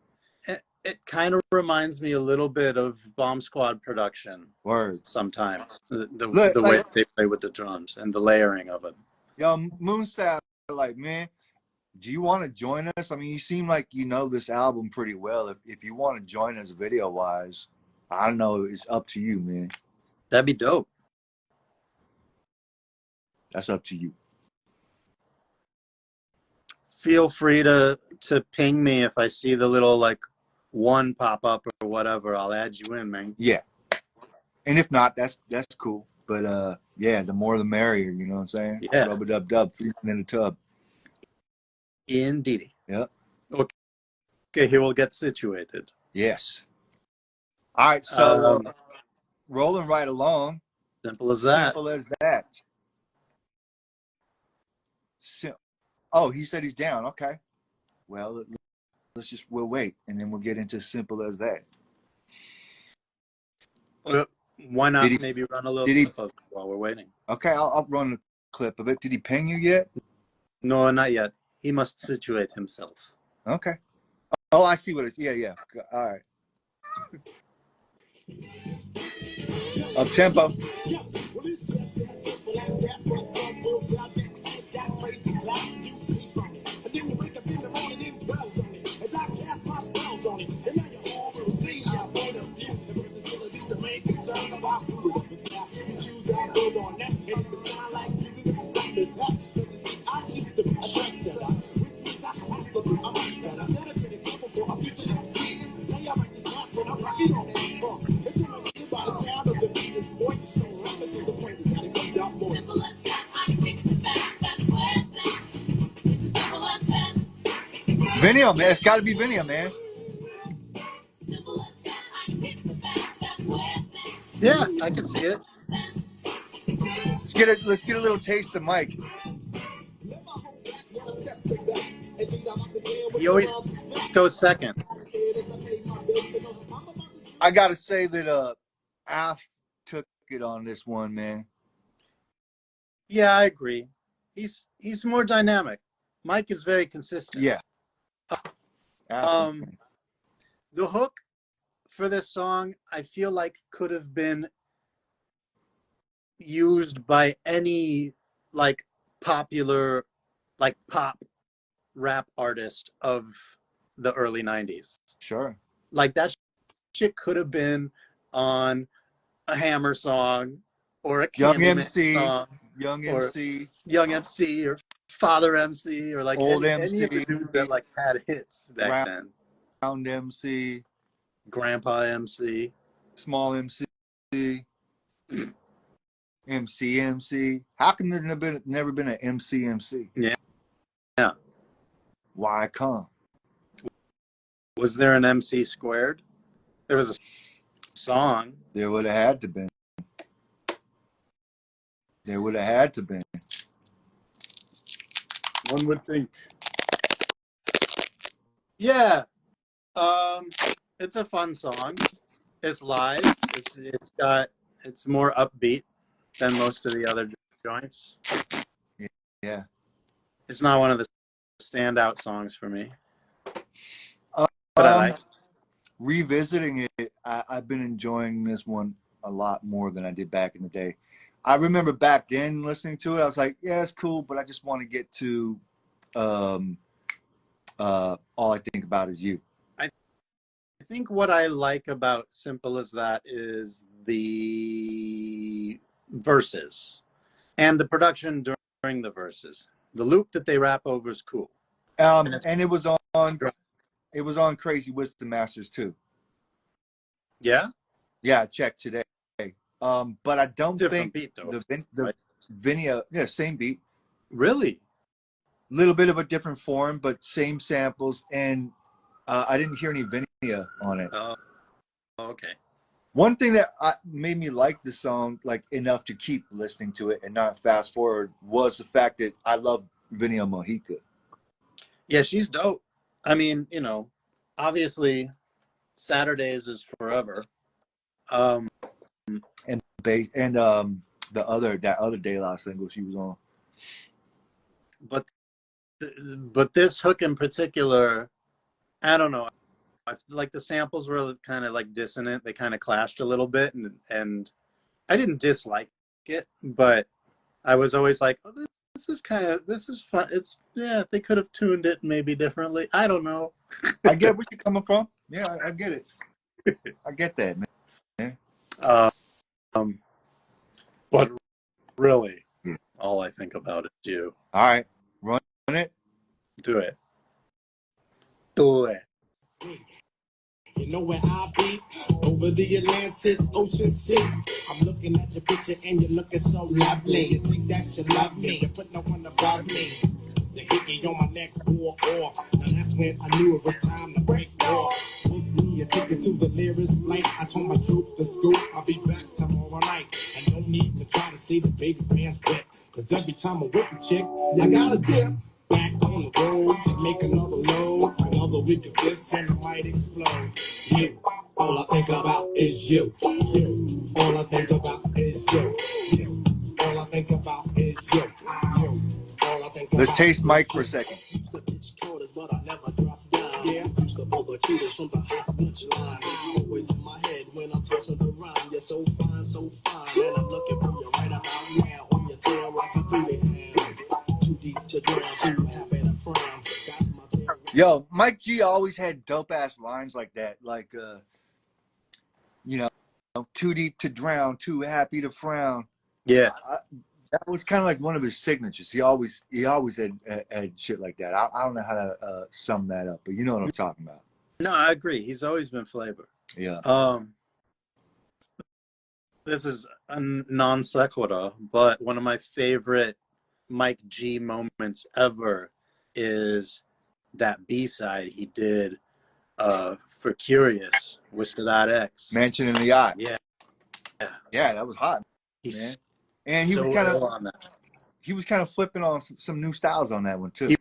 It kind of reminds me a little bit of Bomb Squad production. Word. Sometimes the way they play with the drums and the layering of it. Yo, Moonsat, like, man, do you want to join us? I mean, you seem like you know this album pretty well. If you want to join us video wise, I don't know. It's up to you, man. That'd be dope. That's up to you. Feel free to ping me if I see the little like one pop up or whatever. I'll add you in, man. Yeah. And if not, that's cool. But yeah, the more the merrier, you know what I'm saying? Yeah. Rub-a-dub-dub, freezing in the tub. Indeed. Yep. Okay, he will get situated. Yes. All right, so rolling right along. Simple as that. Simple as that. Oh, he said he's down. Okay. Well, we'll wait, and then we'll get into simple as that. Why not maybe run a little clip of it while we're waiting? Okay, I'll run a clip of it. Did he ping you yet? No, not yet. He must situate himself. Okay. Oh, I see what it's. Yeah. All right. Up tempo. Vinyl, man. It's got to be vinyl, man. Yeah, I can see it. Let's get a little taste of Mike. He always goes second. I gotta say that Af took it on this one, man. Yeah, I agree. He's more dynamic. Mike is very consistent. Yeah. The hook for this song, I feel like could have been used by any like popular like pop rap artist of the early 90s. Sure. Like that shit could have been on a Hammer song or a Young Candyman MC song, Young or MC, Young MC, or Father MC, or like Old any MC, of the dudes that like had hits back then. Round MC, Grandpa MC, Small MC, MC. How can there never been an MC? Yeah. Why come? Was there an MC squared? There was a song. There would have had to been. There would have had to been. One would think. Yeah. It's a fun song. It's live. It's more upbeat than most of the other joints. Yeah. It's not one of the standout songs for me. But I like it. Revisiting it, I've been enjoying this one a lot more than I did back in the day. I remember back then listening to it, I was like, yeah, it's cool, but I just want to get to um, All I Think About Is You. I think what I like about Simple as That is the verses and the production during the verses. The loop that they rap over is cool. And it was on Crazy Wisdom Masters too. Yeah? Yeah, check today. But I don't Different think beat though. the right? Vinia, yeah, same beat. Really? Little bit of a different form, but same samples. And I didn't hear any Vinia on it. Oh, okay. One thing that made me like the song like enough to keep listening to it and not fast forward was the fact that I love Vinia Mojica. Yeah, she's dope. I mean, you know, obviously Saturdays is forever. And bass and that other De La single she was on. But this hook in particular, I don't know. I like the samples were kind of like dissonant. They kind of clashed a little bit, and I didn't dislike it, but I was always like, oh, this is fun. It's they could have tuned it maybe differently. I don't know. I get where you're coming from. Yeah, I get it. I get that, man. But really, all I think about is you. All right, run it. Do it. Do it. You know where I be? Over the Atlantic Ocean Sea. I'm looking at your picture and you're looking so lovely. You think that you love me, you put no one above me. The hickey on my neck wore off. Now that's when I knew it was time to break off. With me, a ticket to the nearest flight. I told my troop to scoop. I'll be back tomorrow night. And no need to try to see the baby pants wet. Cause every time I'm with a chick, I got a dip. Back on the road to make another load. Another week of this and I might explode. You, all I think about is you. You, all I think about is you. You, all I think about is you. You, all I think about. Let's taste Mike for a second. Used to pitch quarters, but I never dropped down. Yeah, used to pull the cuties from the hot punch line. Always in my head when I'm tossing the rhyme. You're so fine, and I'm looking for you right about now. On your tail like a booty hand. Too deep to drown, too happy to frown. Got my tail. Yo, Mike G always had dope ass lines like that, like you know, too deep to drown, too happy to frown. Yeah. That was kind of like one of his signatures. He always had shit like that. I don't know how to sum that up, but you know what I'm talking about. No, I agree. He's always been flavor. Yeah. This is a non sequitur, but one of my favorite Mike G moments ever is that B-side he did for Curious with Sadat X. Mansion in the Yacht. Yeah. Yeah, that was hot, He's man. And he so was kind ill of on that. he was kind of flipping on some new styles on that one too. He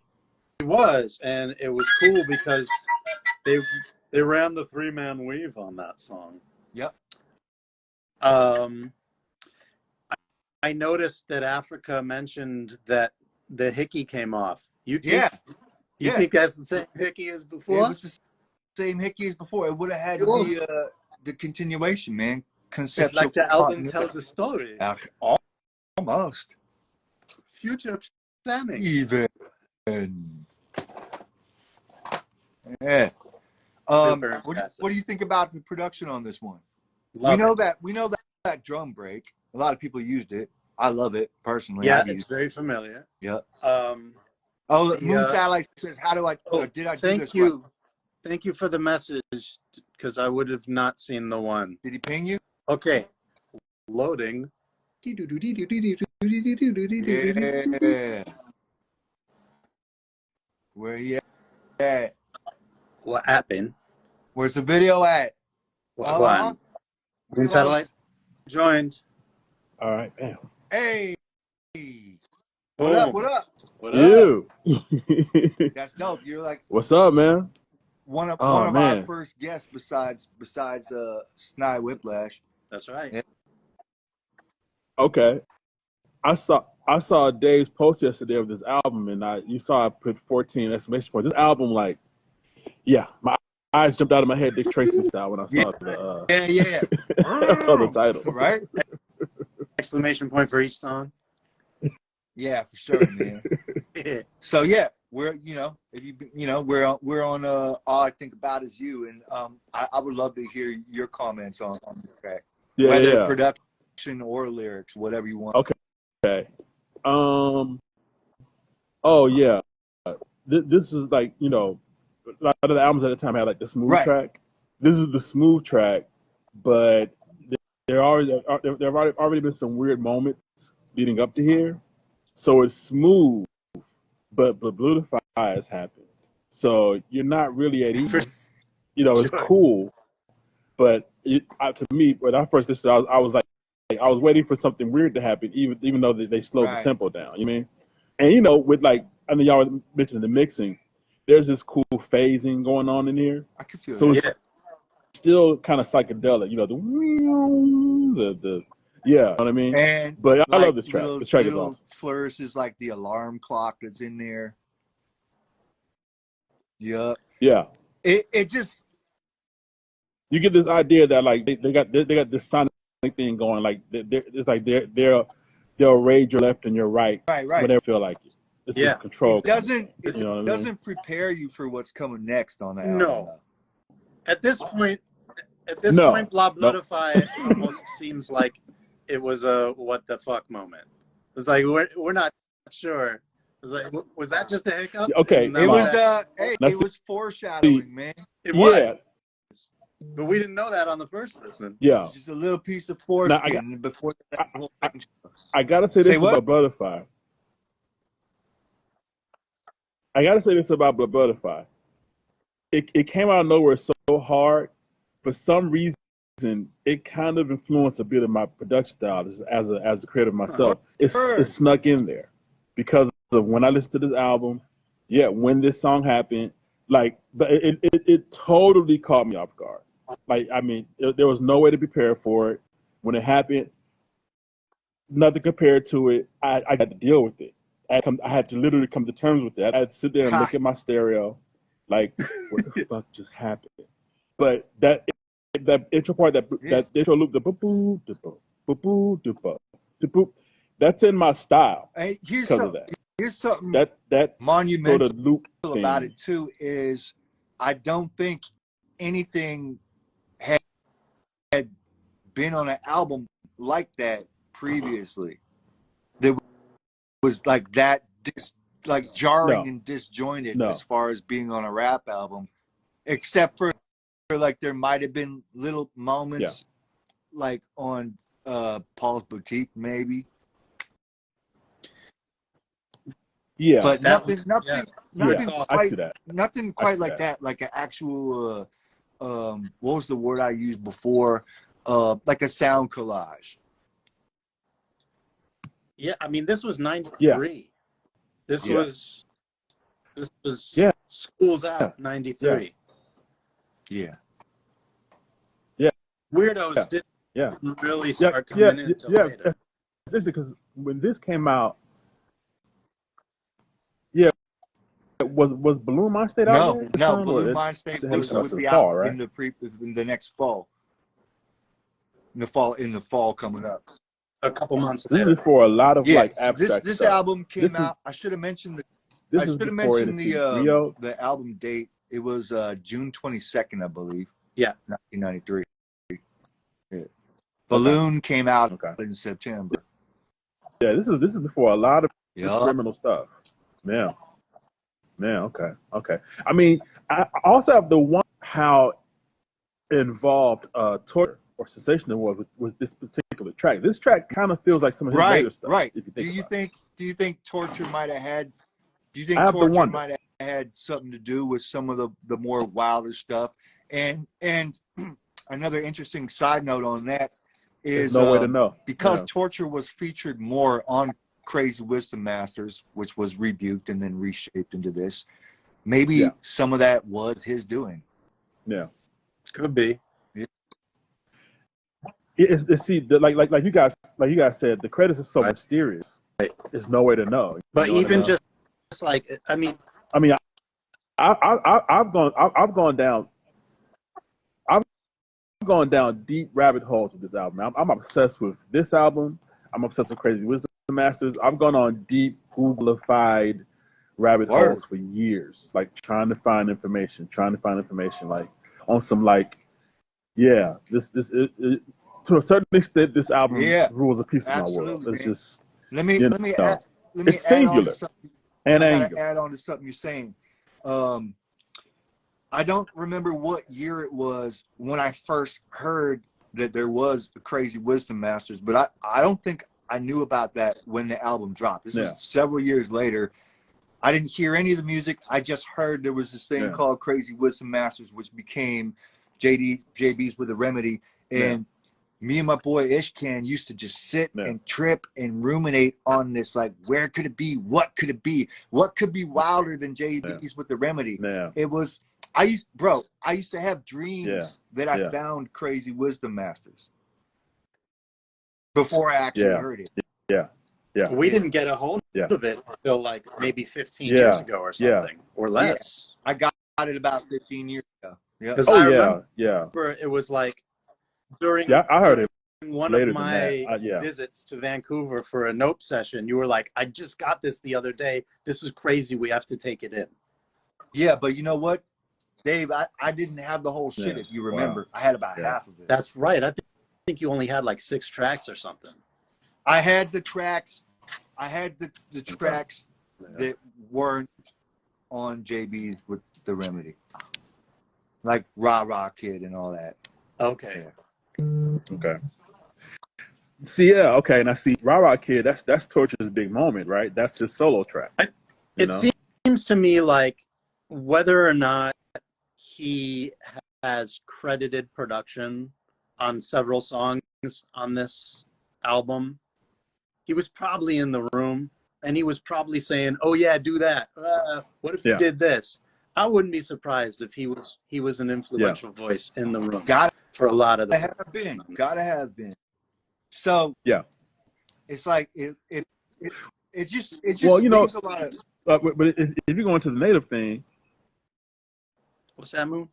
was, and it was cool because they ran the 3-man weave on that song. Yep. I noticed that Africa mentioned that the hickey came off. You think, You think that's the same hickey as before? It was the same hickey as before. It would have had to be the continuation, man. Conceptual. It's like the album tells a story. Almost. Future planning. Even. Yeah. What do you think about the production on this one? We know that drum break. A lot of people used it. I love it personally. Yeah, it's very familiar. Yep. Moon Satellite says, "How do I? Did I do thank this you, right? Thank you for the message because I would have not seen the one. Did he ping you? Okay, loading. Yeah. Where you at? What happened? Where's the video at? What? Moon Satellite joined. All right, damn. Hey. What up? What up? You. That's dope. You're like What's up, man? one of our first guests besides Snide Whiplash. That's right. Yeah. Okay. I saw Dave's post yesterday of this album, and you saw I put 14 exclamation points. This album, like, my eyes jumped out of my head, Dick Tracy style, when I saw the I saw the title. Right? Exclamation point for each song. Yeah, for sure, man. So yeah, we're, you know, if we're on All I Think About Is You, and I would love to hear your comments on this track, whether production or lyrics, whatever you want. Okay. Oh yeah, this is like, you know, a lot of the albums at the time had like the smooth track. This is the smooth track, but there have already been some weird moments leading up to here, so it's smooth, but Blue to Fire has happened, so you're not really at ease. You know, it's cool, but to me, when I first listened, I was like, I was waiting for something weird to happen, even though they slowed the tempo down. You mean? And you know, with like, I know y'all mentioned the mixing, there's this cool phasing going on in here. I can feel so that. It's still kind of psychedelic. You know, the you know what I mean? And but I like love this track. This track is awesome. Flourishes like the alarm clock that's in there. Yeah. It just, you get this idea that like they got this sonic thing going. Like it's like they'll raid your left and your right, whenever you feel like it. It's this control. It doesn't prepare you for what's coming next on the album. No. At this point, Blah Bloodify almost seems like it was a what the fuck moment. It's like we're not sure. It's like, was that just a hiccup? Okay, it was foreshadowing, man. It was. But we didn't know that on the first listen. Yeah. Just a little piece of foreskin before that whole thing. I gotta say this about Butterfly. It came out of nowhere so hard. For some reason, it kind of influenced a bit of my production style as a creator myself. It snuck in there because of when I listened to this album. Yeah, when this song happened, like, but it totally caught me off guard. Like, I mean, there was no way to prepare for it. When it happened, nothing compared to it. I had to deal with it. I had to literally come to terms with it. I had to sit there and look at my stereo, like, what the fuck just happened? But that intro part, that intro loop, the boop boop boop boop boop boop, that's in my style. Here's something that monumental sort of loop about it too is I don't think anything had been on an album like that previously. That was like that, like jarring and disjointed as far as being on a rap album, except for like there might have been little moments like on Paul's Boutique maybe. Yeah, but nothing quite like that. Like an actual, what was the word I used before? Like a sound collage. Yeah, I mean, this was 93. This was School's Out, 93. Yeah. Weirdos didn't really start coming in until later. Especially because when this came out, was Balloon Mind State out there? No, Balloon Mind State would be out right? in the next fall. In the fall coming up. A couple months later. This is for a lot of like abstract this stuff. album came out. I should have mentioned the album date. It was June 22nd, I believe. Yeah, 1993. Yeah. Balloon came out in September. Yeah, this is before a lot of criminal stuff. Yeah. Okay. I mean, I also have the one how involved torture or sensation was with this particular track. This track kind of feels like some of his later stuff. Right. If you think do you think Torture might have had? Do you think Torture might have had something to do with some of the more wilder stuff? And another interesting side note on that is there's no way to know because Torture was featured more on Crazy Wisdom Masters, which was rebuked and then reshaped into this. Maybe some of that was his doing. Yeah, could be. It's like you guys said, the credits are so mysterious. There's no way to know. But even just like I've gone down deep rabbit holes with this album. I'm obsessed with this album. I'm obsessed with Crazy Wisdom Masters. I've gone on deep Google-ified rabbit Word. holes for years, like trying to find information, like on some like, yeah, to a certain extent, this album Yeah, rules a piece of my world. absolutely, It's man. just, Let me you let me know, add let me it's add on to singular something. and I gotta angular. add on to something you're saying. Um, I don't remember what year it was when I first heard that there was a Crazy Wisdom Masters, but I don't think I knew about that when the album dropped. This Yeah, was several years later. I didn't hear any of the music. I just heard there was this thing yeah, called Crazy Wisdom Masters, which became JB's with a Remedy. yeah, And me and my boy Ishkan used to just sit yeah, and trip and ruminate on this, like, where could it be? What could it be? What could be wilder than yeah, JB's with the Remedy? yeah, It was, I used to have yeah, dreams that I yeah, found Crazy Wisdom Masters before I actually yeah, heard it. yeah, yeah, We didn't get a hold yeah, of it until like maybe 15 years yeah, ago or yeah. something, or Yeah, less. I got it about 15 years ago. Yep. Because Oh I remember yeah, yeah, it was like during yeah. I heard during it one of later than that. my Yeah, visits to Vancouver for a note session. You were like, "I just got this the other day. This is crazy. We have to take it in." Yeah, but you know what, Dave, I didn't have the whole shit, yeah. if you Wow. remember. I had about Yeah, half of it. That's right. I think you only had like 6 tracks or something. I had the tracks. I had the okay. tracks Yeah, that weren't on JB's with the Remedy, like Rah Rah Kid and all that. Okay. Yeah. okay. See, yeah, okay. And I see Rah Kid. That's Torture's big moment, right? That's his solo track. You It know? seems to me like whether or not he has credited production on several songs on this album, he was probably in the room and he was probably saying, "Oh yeah, do that. What if you Yeah, did this?" I wouldn't be surprised if he was an yeah, influential voice in the room Gotta for a lot of the have production been. on Gotta have been. So yeah. it's like it Well, just leaves a lot of. but if you go into the native thing, What's that, Moon?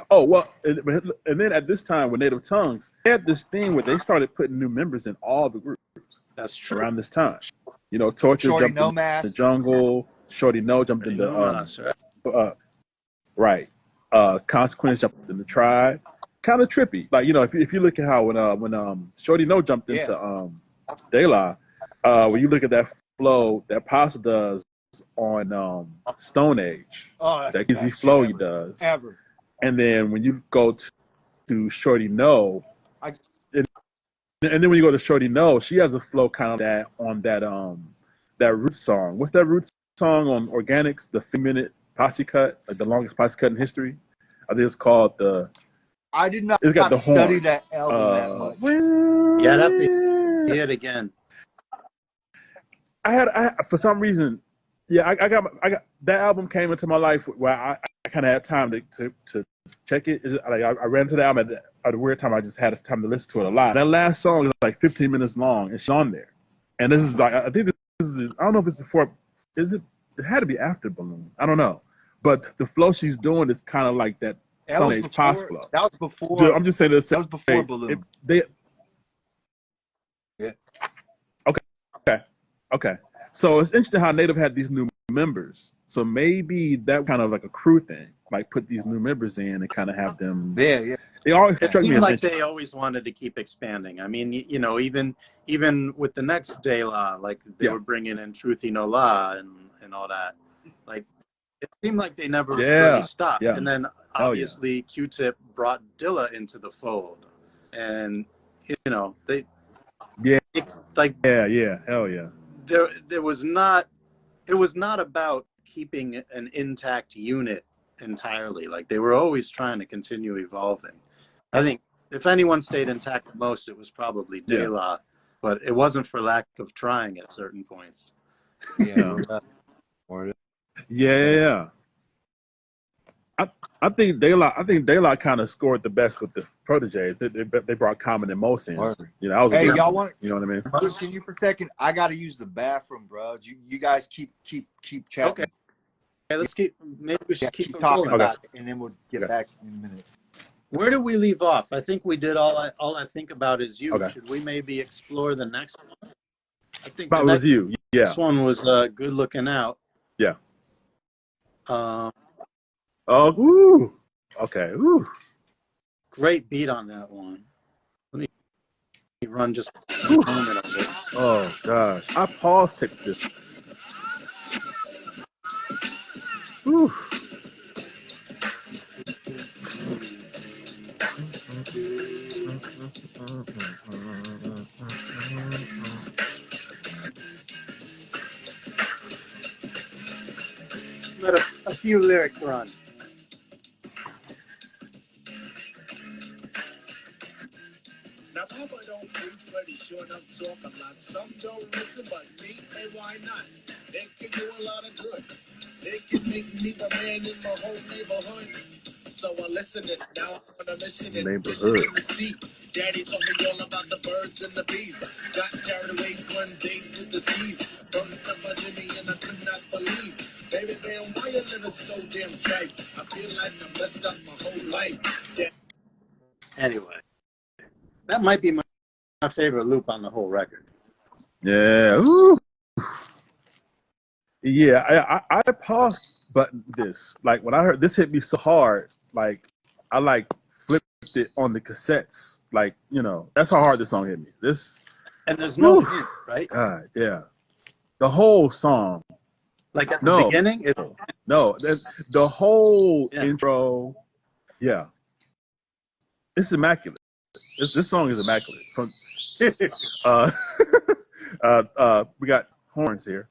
oh well, and then at this time with Native Tongues, they had this thing where they started putting new members in all the groups That's true. around this time. You know, Torture Shorty jumped No in the Mask. jungle, Shorty No jumped in Already the know us, right? right, Consequence jumped in the Tribe. Kind of trippy, like if you look at how when Shorty No jumped Yeah. into De La, when you look at that flow that Pasta does on Stone Age, Oh, that's that the easy best shit flow he ever. does, Ever. and then when you go to Shorty No, I and then when you go to Shorty No, she has a flow kind of that on that root song. What's that root song on Organics? The 3-minute posse cut, like the longest posse cut in history. I think it's called the. I did not It's got the study horn. that album that much. Yeah, I'd have to hear it again. I for some reason, yeah, I got that album came into my life where I kind of had time to check it. Like I ran to the album at a weird time. I just had time to listen to it a lot. That last song is like 15 minutes long, and she's on there. And this is like I think this is I don't know if it's before. Is it? It had to be after Balloon. I don't know, but the flow she's doing is kind of like that That Stone was Age post before. flow. That was before. Dude, I'm just saying this. That was before Balloon. Yeah. Okay. So it's interesting how Native had these new members. So maybe that kind of like a crew thing, like put these new members in and kind of have them. Yeah. They always It struck me seemed as like interesting. they always wanted to keep expanding. I mean, even with the next De La, like they Yeah. were bringing in Truthy No La and all that. Like it seemed like they never really Yeah. stopped. Yeah. And then Hell yeah. obviously Q-Tip brought Dilla into the fold, and they Yeah. like Yeah. Hell yeah. there was not. It was not about keeping an intact unit entirely. Like they were always trying to continue evolving. I think if anyone stayed intact the most, it was probably De La, but it wasn't for lack of trying at certain points. Yeah. Yeah. I think De La kind of scored the best with the proteges. They brought Common and Mos in. Word. I was a Hey, big, y'all want? you know what I mean? Can you for a second? I got to use the bathroom, bro. You guys keep chatting. Okay, let's keep. Maybe we should keep talking rolling. about it, and then we'll get back in a minute. Where do we leave off? I think we did all I think about is you. Okay. Should we maybe explore the next one? I think But the it was next you. Yeah. one was Good Looking Out. Yeah. Uh, Oh, ooh. Okay. Ooh. great beat on that one. Let me run just a Ooh. moment of it. Oh gosh. I paused to this. Ooh. Let a few lyrics run. Now Papa don't preach, but he sure enough talk a lot. Some don't listen, but me, and why not? They can do a lot of good. They can make me the man in my whole neighborhood. So I listen it. Now I'm on a mission and fishing in the sea. Daddy told me all about the birds and the bees. Got carried away one day with the skis. Burned up my Jimmy and I could not believe. Baby, man, why you living so damn trite? I feel like I messed up my whole life. Yeah. Anyway, that might be my favorite loop on the whole record. Yeah. Ooh. Yeah. I paused button this. Like when I heard this hit me so hard, like I like flipped it on the cassettes. Like, you know, that's how hard this song hit me. This And there's no whew, hint, right? God, yeah. The whole song. Like at the No. beginning, it's No. The whole yeah. intro, yeah. It's immaculate. This song is immaculate. From we got horns here.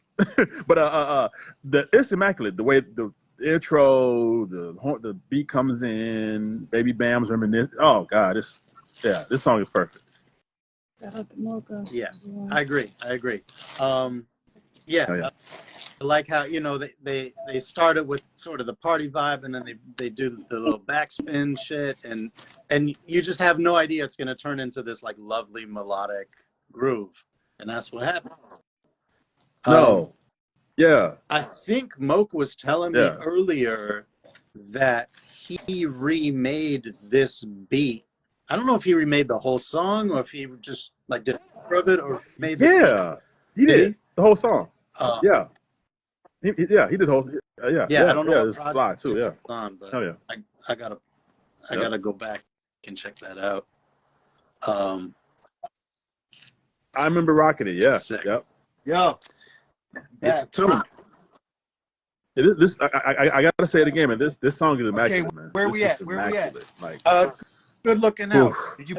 But it's immaculate. The way the intro, the beat comes in, Baby Bam's reminisce. Oh God, this song is perfect. Moka. Yeah, I agree. Yeah, Oh, yeah. I like how, you know, they started with sort of the party vibe, and then they do the little backspin shit, and you just have no idea it's going to turn into this like lovely melodic groove, and that's what happens. No. Yeah. I think Moke was telling me Yeah. earlier that he remade this beat. I don't know if he remade the whole song or if he just like did a cover of it or made the Yeah. He Did did he? the whole song. Yeah. He did the whole. I don't know what This project fly too. Yeah. it's on, but Oh yeah. I gotta go back and check that out. I remember rocking it. Yeah. Sick. Yep. Yo, It's a tune. This I gotta say it again, man. This song is immaculate, man. where this we is at? Where we at? immaculate. Like Good looking out. Did you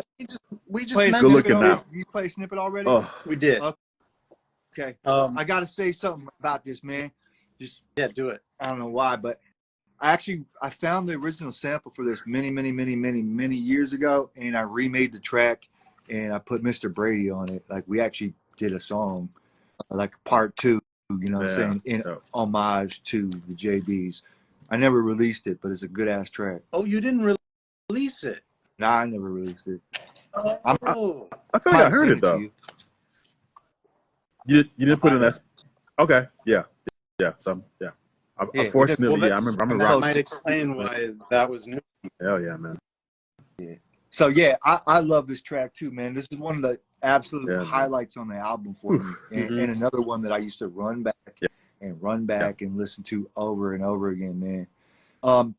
We just play mentioned Good Looking snippet Out. already? You play snippet already? oh we did. Okay. I I got to say something about this, man. Just yeah, do it. I don't know why, but I found the original sample for this many years ago, and I remade the track, and I put Mr. Brady on it. Like we actually did a song, like part 2. You know what I'm saying? In homage to the JBs. I never released it, but it's a good ass track. Oh, you didn't release it? Nah, I never released it. I feel like I heard it though. You didn't put it in that. Okay. Yeah. So yeah. Unfortunately, yeah. I remember. That might explain why that was new. Hell yeah, man. Yeah. So yeah, I love this track too, man. This is one of the absolute highlights on the album for me, and another one that I used to run back and listen to over and over again, man.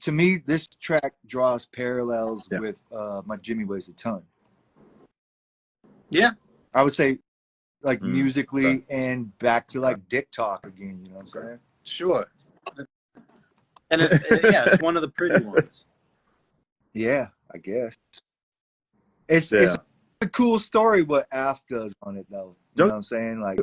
To me, this track draws parallels with My Jimmy Weighs a Ton. Yeah, I would say, like musically and back to like Dick Talk again. You know what I'm saying? Sure. And it's one of the pretty ones. Yeah, I guess. It's a cool story what Af does on it though. You know what I'm saying? Like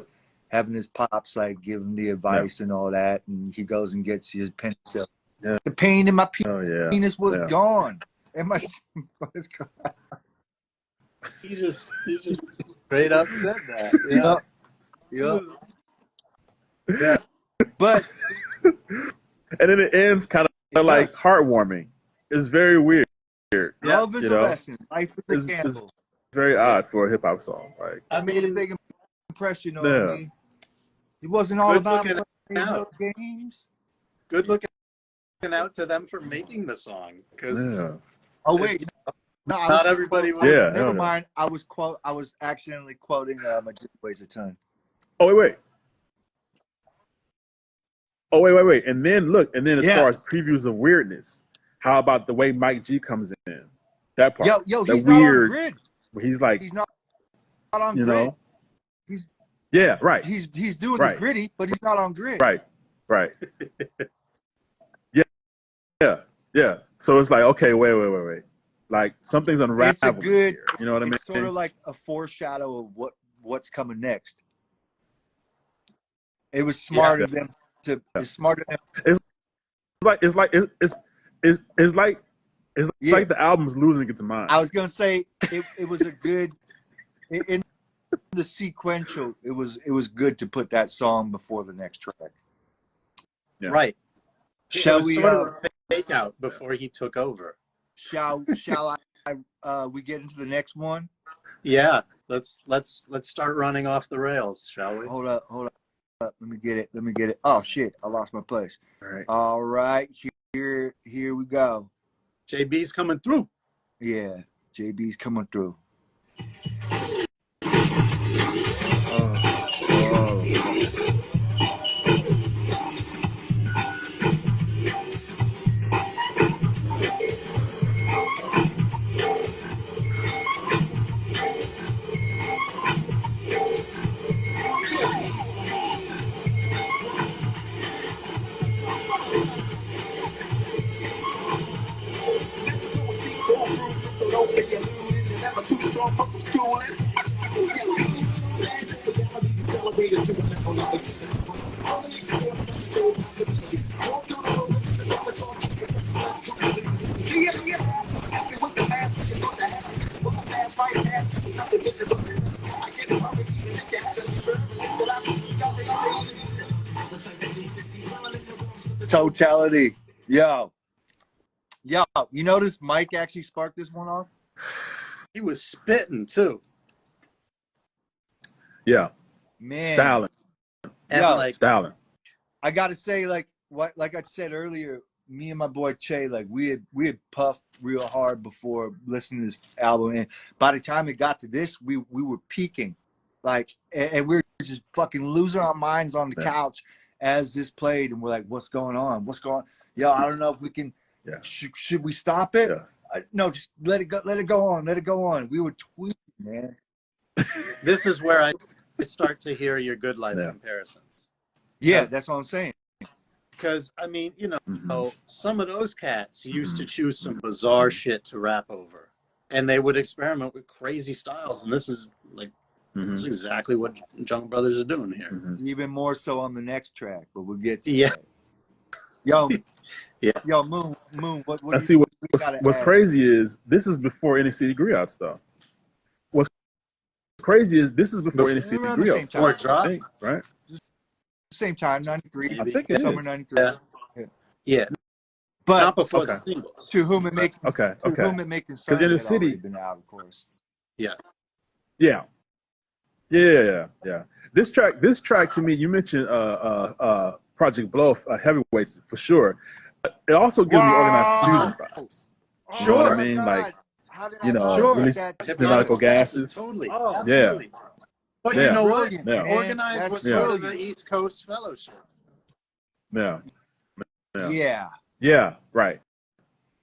having his pops like give him the advice and all that, and he goes and gets his pencil. Yeah. The pain in my penis was gone. And my was gone. He just straight up said that. Yeah. Yeah. But and then it ends kind of like heartwarming. It's very weird. Love is a lesson. Life is a gamble. It's very odd for a hip hop song. Like I made a big impression on me. It wasn't all about playing those games. Good looking out to them for making the song. Oh wait, no, not everybody was. Never mind. I was accidentally quoting My Jimmy Weighs a Ton. Oh wait. Oh wait. And then look, and then as far as previews of weirdness, how about the way Mike G comes in? That part. Yo, that he's not on weird. grid. Where he's like, He's not on you grid. know. Yeah, right. He's doing the gritty, but he's not on grid. Right. Yeah. So it's like, okay, wait. Like something's unraveling. It's a good. Here. You know what I mean? It's sort of like a foreshadow of what's coming next. It was smart of them to. It's smart of them. It's like the album's losing its mind. I was gonna say it was a good in the sequential. It was good to put that song before the next track. Yeah. Right. Shall we sort of a fake out before he took over? Shall I we get into the next one? Yeah. Let's start running off the rails, shall we? Hold up. Let me get it. Oh shit, I lost my place. All right. Here we go. JB's coming through. Yeah, JB's coming through. Totality. Yo, you notice Mike actually sparked this one off? He was spitting too. Yeah. Man. Styling. Styling. I gotta say, like I said earlier, me and my boy Che, like we had puffed real hard before listening to this album, and by the time it got to this, we were peaking, like, and we were just fucking losing our minds on the couch as this played, and we're like, what's going on? Yo, I don't know if we can. Should we stop it? No, just let it go on. We were tweeting, man. This is where I start to hear your Good Life comparisons. Yeah, that's what I'm saying. Because, I mean, you know, some of those cats used to choose some bizarre shit to rap over. And they would experiment with crazy styles. And this is, like, this is exactly what Jungle Brothers are doing here. Even more so on the next track, but we'll get to that. Yo, yo, Moon, what's crazy is this is before any CD Griot stuff. What's crazy is this is before any CD Griot stuff, right? Same time, 93. I think it summer is. 93. Yeah. But not before the singles. To whom it makes whom it may concern, because in the city been out, of course. Yeah. This track to me, you mentioned Project Blow, Heavyweights for sure. It also gives me Organized Confusion vibes. You know what I mean? Like, you know, release pneumatical gases. Totally. Oh, absolutely. But you know what? Yeah. Organized was sort of the East Coast Fellowship. Yeah. Right.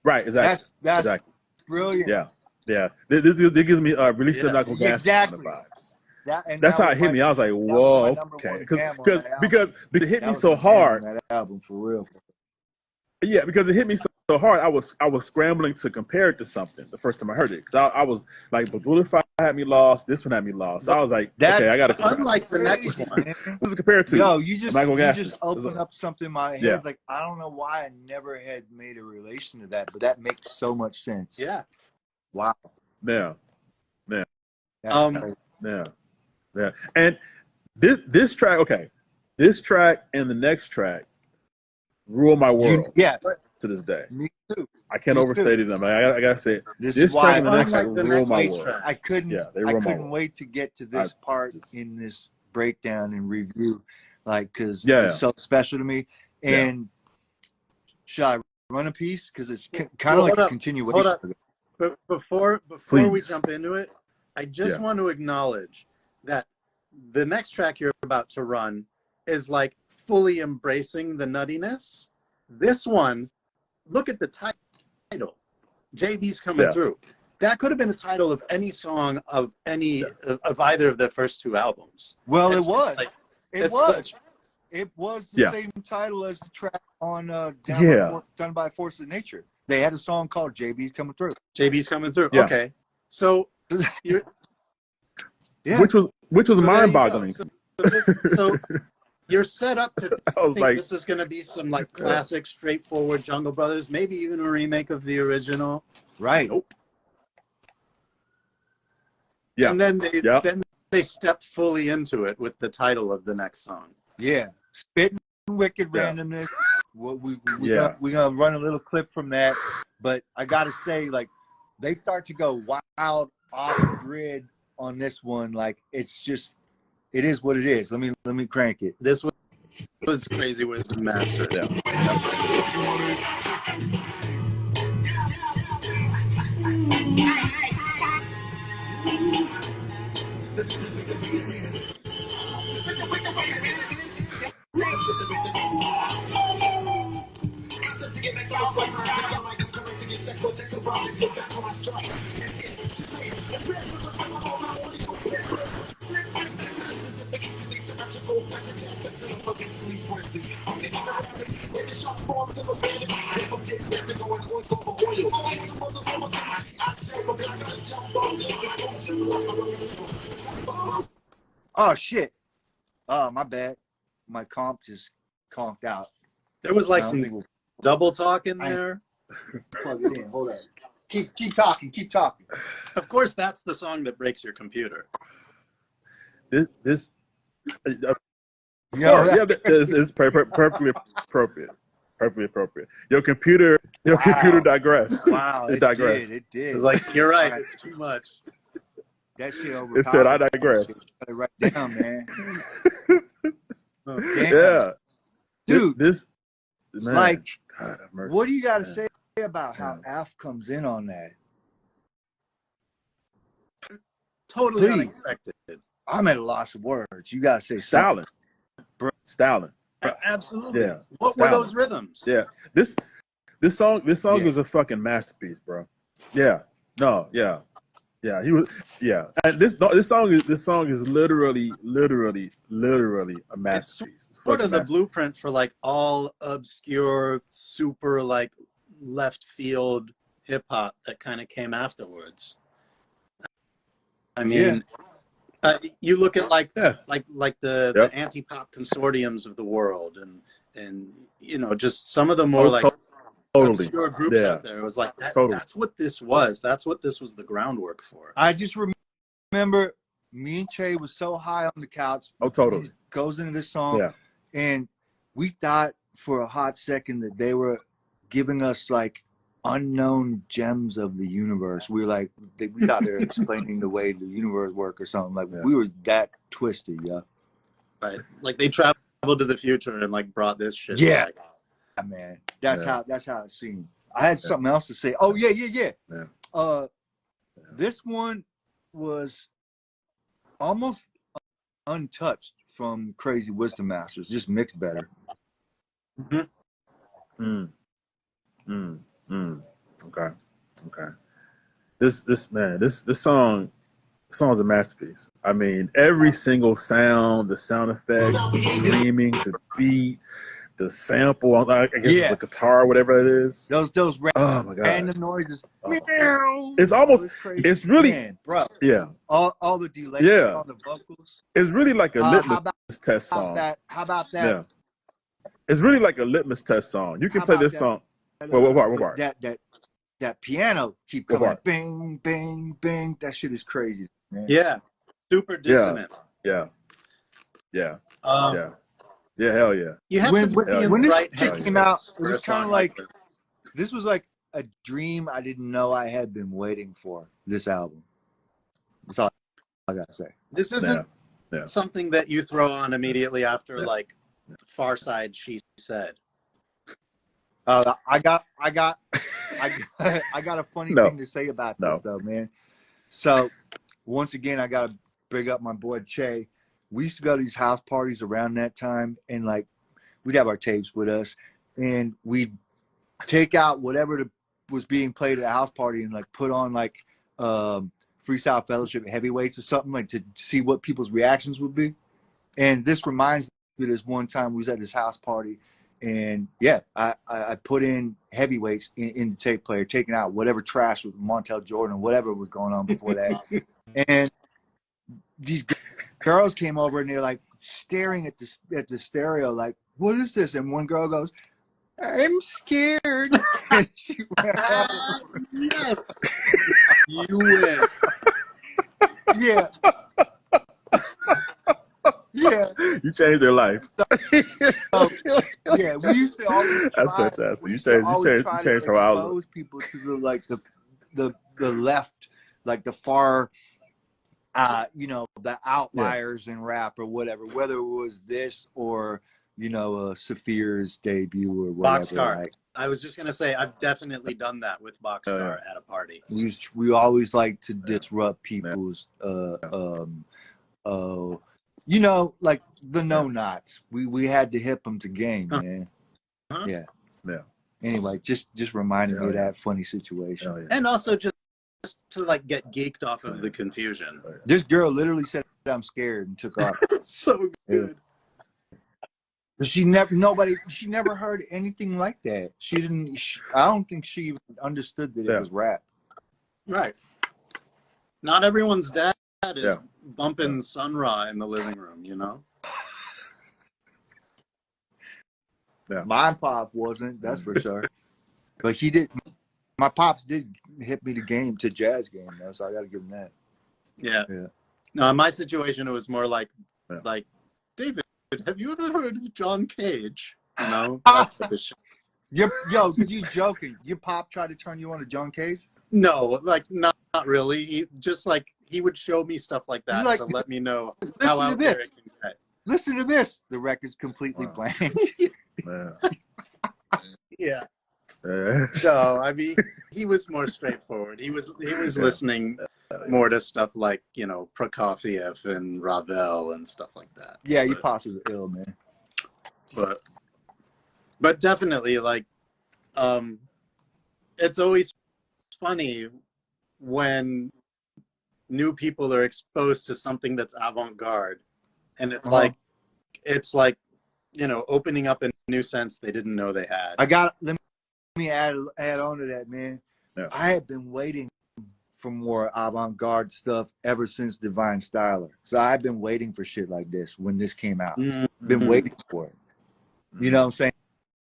Exactly. That's exactly. Brilliant. Yeah. This gives me release the knuckle gas vibes. That's how it hit me. I was like, whoa, okay. Because it hit me so hard. That album for real. Yeah, because it hit me so hard. I was scrambling to compare it to something the first time I heard it. Because I was like, but Bulletfire had me lost. This one had me lost. So I was like, okay, I got to compare. Unlike the next one. This is compared to. Yo, you just opened up something in my head. Yeah. Like, I don't know why I never had made a relation to that, but that makes so much sense. Yeah. Wow. Yeah. Yeah. And this track, this track and the next track rule my world. To this day. Me too. I can't overstate it. I gotta say it. This track and the next track rule my world. I couldn't wait to get to this part in this breakdown and review, like, because it's so special to me. And should I run a piece? Because it's kind of like a continuation. Hold up. But before we jump into it, I just want to acknowledge that the next track you're about to run is like fully embracing the nuttiness. This one, look at the title. JB's coming through. That could have been the title of any song of any of either of their first two albums. Well, It's it was. like, It was. It was the same title as the track on Done by Force of Nature. They had a song called JB's Coming Through. JB's Coming Through. Yeah. Okay. So you're which was mind-boggling. So you're set up to think like, this is going to be some like classic, straightforward Jungle Brothers, maybe even a remake of the original. Right. Nope. Yeah. And then they stepped fully into it with the title of the next song. Yeah. Spitting Wicked Randomness. We're gonna run a little clip from that, but I gotta say, like, they start to go wild off grid on this one. Like, it's just, it is what it is. Let me crank it. This was Crazy Wisdom Master. Yeah. Oh shit. Oh, my bad. My comp just conked out. There was like some double talk in there. Plug it in. Hold on. Keep talking. Keep talking. Of course, that's the song that breaks your computer. This is perfectly appropriate. Perfectly appropriate. Your computer digressed. Wow, it digressed. It did. It's like, you're right. It's too much. That shit overpowered. It said, I digress. Got it right down, man. Oh, yeah. Dude, this man, like, God have mercy, what do you got to say about how Alf comes in on that? Totally unexpected. I'm at a loss of words. You got to say styling. Styling. Absolutely. Yeah. What styling. were those rhythms? Yeah. This song is a fucking masterpiece, bro. Yeah. No, yeah. Yeah, he was. Yeah, and this song is literally a masterpiece. It's sort of the blueprint for like all obscure, super like left field hip hop that kind of came afterwards. I mean, you look at like the anti-pop consortiums of the world, and you know, just some of the more obscure groups out there. It was like that's what this was. That's what this was the groundwork for. I just remember me and Che was so high on the couch. Oh, totally. He goes into this song, and we thought for a hot second that they were giving us like unknown gems of the universe. We were like, we thought they were explaining the way the universe worked or something. Like we were that twisted, Right, like they traveled to the future and like brought this shit. Yeah, man. That's how it seemed. I had something else to say. Oh yeah. This one was almost untouched from Crazy Wisdom Masters, just mixed better. Okay. This song is a masterpiece. I mean, every single sound, the sound effects, the screaming, the beat, the sample, I guess it's a guitar, whatever it is. Those random noises. It's almost, it's really, man, bro. Yeah. All the delay on the vocals. It's really like a litmus test song. How about that? Yeah. It's really like a litmus test song. You can play this song. What part? That piano keep coming. Bing, bing, bing. That shit is crazy, man. Yeah. Super dissonant. Yeah, hell yeah. You have to be in when the this right shit came out, it was kind of like, this was like a dream I didn't know I had been waiting for, this album. That's all I got to say. This isn't something that you throw on immediately after like Far Side She Said. I got a funny thing to say about this though, man. So once again, I got to big up my boy Che. we used to go to these house parties around that time, and like we'd have our tapes with us, and we'd take out whatever was being played at a house party and like put on like Freestyle Fellowship heavyweights or something, like to see what people's reactions would be. And this reminds me of this one time we was at this house party, and yeah, I put in heavyweights in the tape player, taking out whatever trash with Montel Jordan or whatever was going on before that. And these girls came over and they're like staring at the stereo, like, "What is this?" And one girl goes, "I'm scared." And she ran out. Yes, you win. Yeah. Yeah. You changed their life. Yeah, we used to always try. That's fantastic. We You used to always changed try to her outlook. expose people to the left, like the far, the outliers in rap or whatever. Whether it was this or Saphir's debut or whatever. Boxcar. Like, I was just gonna say I've definitely done that with Boxcar at a party. we always like to disrupt people's like the no-nots. We had to hip them to game, man. Yeah. Anyway, just reminded me of that funny situation. And also just to like get geeked off of the confusion. This girl literally said, "I'm scared," and took off. So good. But she never heard anything like that. I don't think she even understood that it was rap. Right. Not everyone's dad is bumping Sun Ra in the living room, you know? Yeah. My pop wasn't, that's for sure. But he did. My pops did hit me to jazz game, though, so I got to give him that. Yeah. No, in my situation, it was more like, David, have you ever heard of John Cage? You know? That type of shit. You joking? Your pop tried to turn you on to John Cage? No, like not really. He would show me stuff like that to let me know how out there it can get. Listen to this. The record's completely blank. Yeah. So I mean, he was more straightforward. He was listening more to stuff like Prokofiev and Ravel and stuff like that. Yeah, your pops was ill, man. But definitely, like, it's always funny when new people are exposed to something that's avant-garde, and it's like opening up a new sense they didn't know they had. Let me add on to that, man. Yeah. I had been waiting for more avant-garde stuff ever since Divine Styler. So I've been waiting for shit like this when this came out. Mm-hmm. Been waiting for it. You know what I'm saying?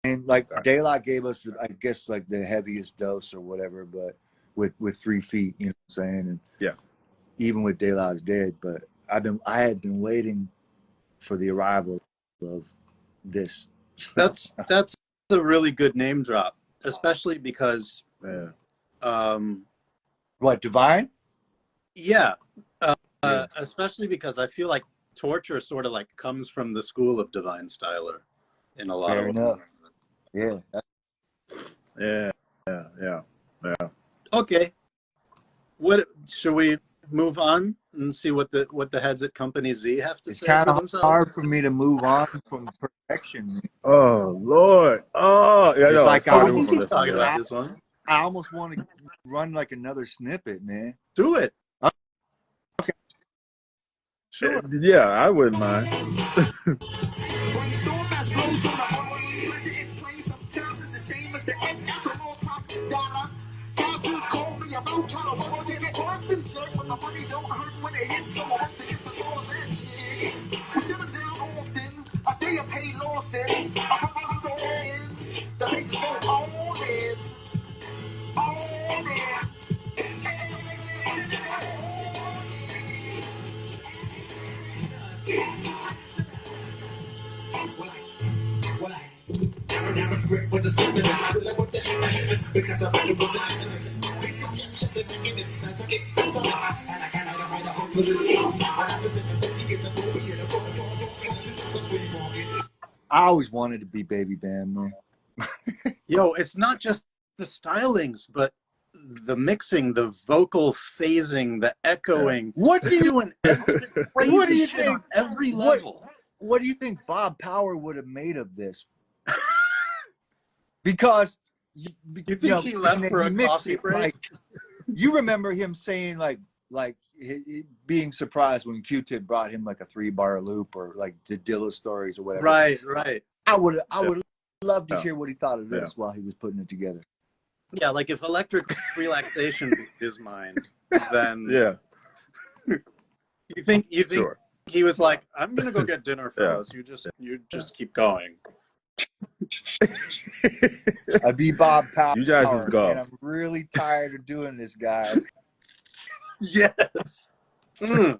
And like De La gave us, I guess, like the heaviest dose or whatever, but with 3 feet, you know what I'm saying? And even with De La's Dead, but I had been waiting for the arrival of this. That's a really good name drop, especially because what, Divine? Yeah. Especially because I feel like Torture sort of like comes from the school of Divine Styler in a lot of ways. Yeah. Yeah. Okay. What should we move on and see what the heads at Company Z have to say for themselves? It's kind of hard for me to move on from Perfection. Oh Lord! Oh yeah, it's like we can keep talking about this one. I almost want to run like another snippet, man. Do it. Okay. Sure. Yeah, I wouldn't mind. I always wanted to be Baby Bam, man. Yo, it's not just the stylings, but the mixing, the vocal phasing, the echoing. What do They're you doing every what do crazy you shit think? on every What level. what do you think Bob Power would have made of this? Because You think he left for he a mixed coffee it break? like you remember him saying like being surprised when Q-Tip brought him like a 3-bar loop or like the Dilla stories or whatever. Right. I would love to hear what he thought of this while he was putting it together. Yeah, like if electric relaxation blew his mind, then you think Sure. he was like, I'm gonna go get dinner, fellas. You just keep going. I'd be Bob Power. You guys just go. And I'm really tired of doing this, guys. Yes. God,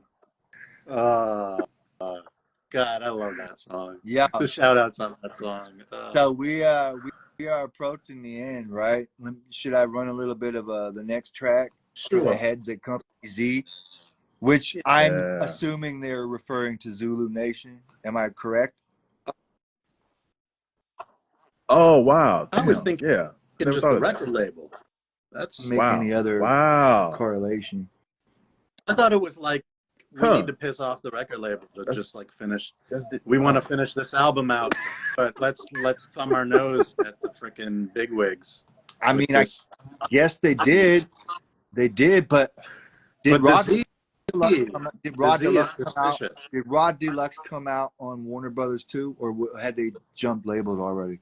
I love that song. Yeah. The shout outs on that song. So we are approaching the end, right? Should I run a little bit of the next track for the heads at Company Z, which I'm assuming they're referring to Zulu Nation. Am I correct? Oh wow! I was thinking, never just thought the of record that. label. That's Make any other correlation. I thought it was like we need to piss off the record label to just like finish. We want to finish this album out, but let's thumb our nose at the freaking bigwigs. I mean, I guess they did. They did, but did Rod Deluxe come out on Warner Brothers too, or had they jumped labels already?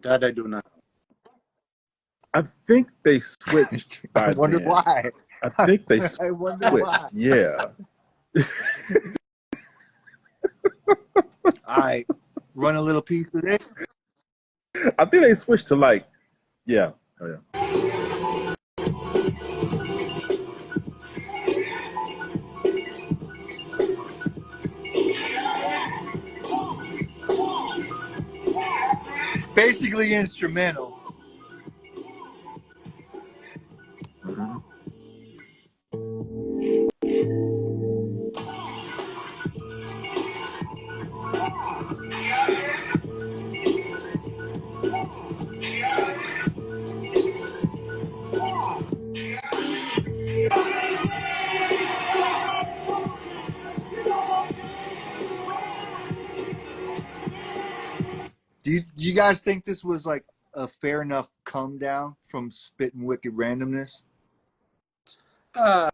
That I do not. I think they switched. I wonder why. I think they switched. I wonder why. Yeah. All right, run a little piece of this. I think they switched to like, Oh yeah. Basically instrumental. Do you guys think this was like a fair enough come down from Spittin' Wicked Randomness? Yeah,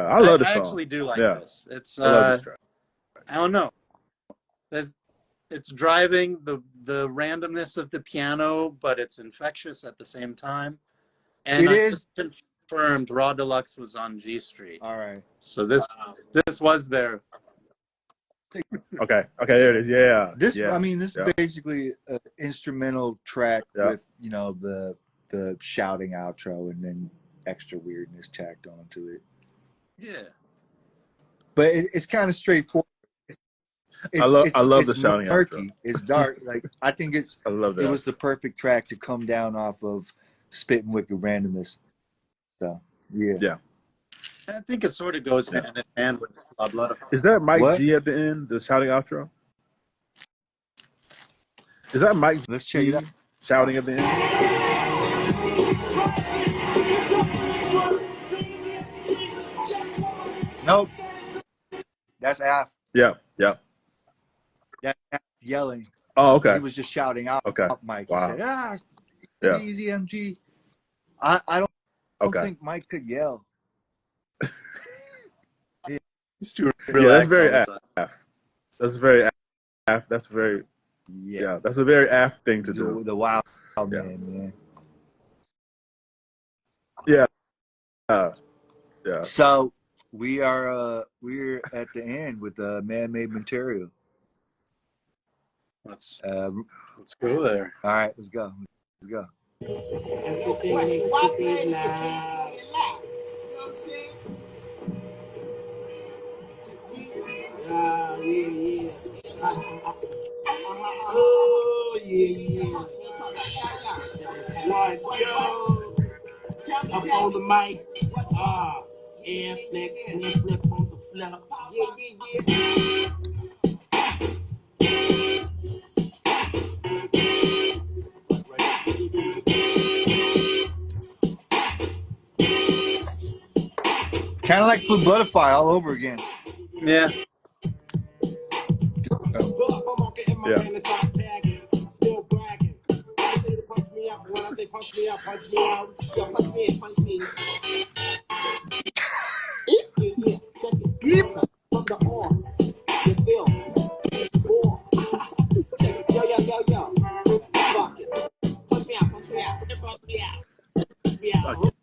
I love the song. I actually do like this. It's I love this track. I don't know. It's driving the randomness of the piano, but it's infectious at the same time. And it is confirmed Raw Deluxe was on G Street. All right. So this was their. Okay, there it is. Yeah. This I mean, this is basically an instrumental track with the shouting outro and then extra weirdness tacked onto it. Yeah. But it's kind of straightforward. I love the shouting murky. outro. It's dark. Like I think I love that. It was the perfect track to come down off of Spittin' Wicked Randomness. So yeah. I think it sort of goes hand in hand with Blood. Is that Mike G at the end? The shouting outro. Is that Mike? Let's check it out. Shouting at the end. Nope. That's Af. Yeah. That's Af yelling. Oh, okay. He was just shouting out. Mike. Wow. He said, easy MG. I don't think Mike could yell. That's very Af. That's very Af. That's very. Yeah, that's a very Af thing to do. The wild man. Yeah. So we're at the end with Man-Made Material. Let's go there. All right, let's go. Oh yeah. Up on the mic. Air flex, flip on the flap. Yeah. Kind of like Blue Butterfly all over again. Yeah. Yeah. Still bragging. I say to punch me out, when I say punch me out, punch me out. Yo, punch me in, punch me. Yeah, check it. From the on, you feel more. Check it, yo. Fuck it. Punch me out, punch me out, punch me out. Punch me out.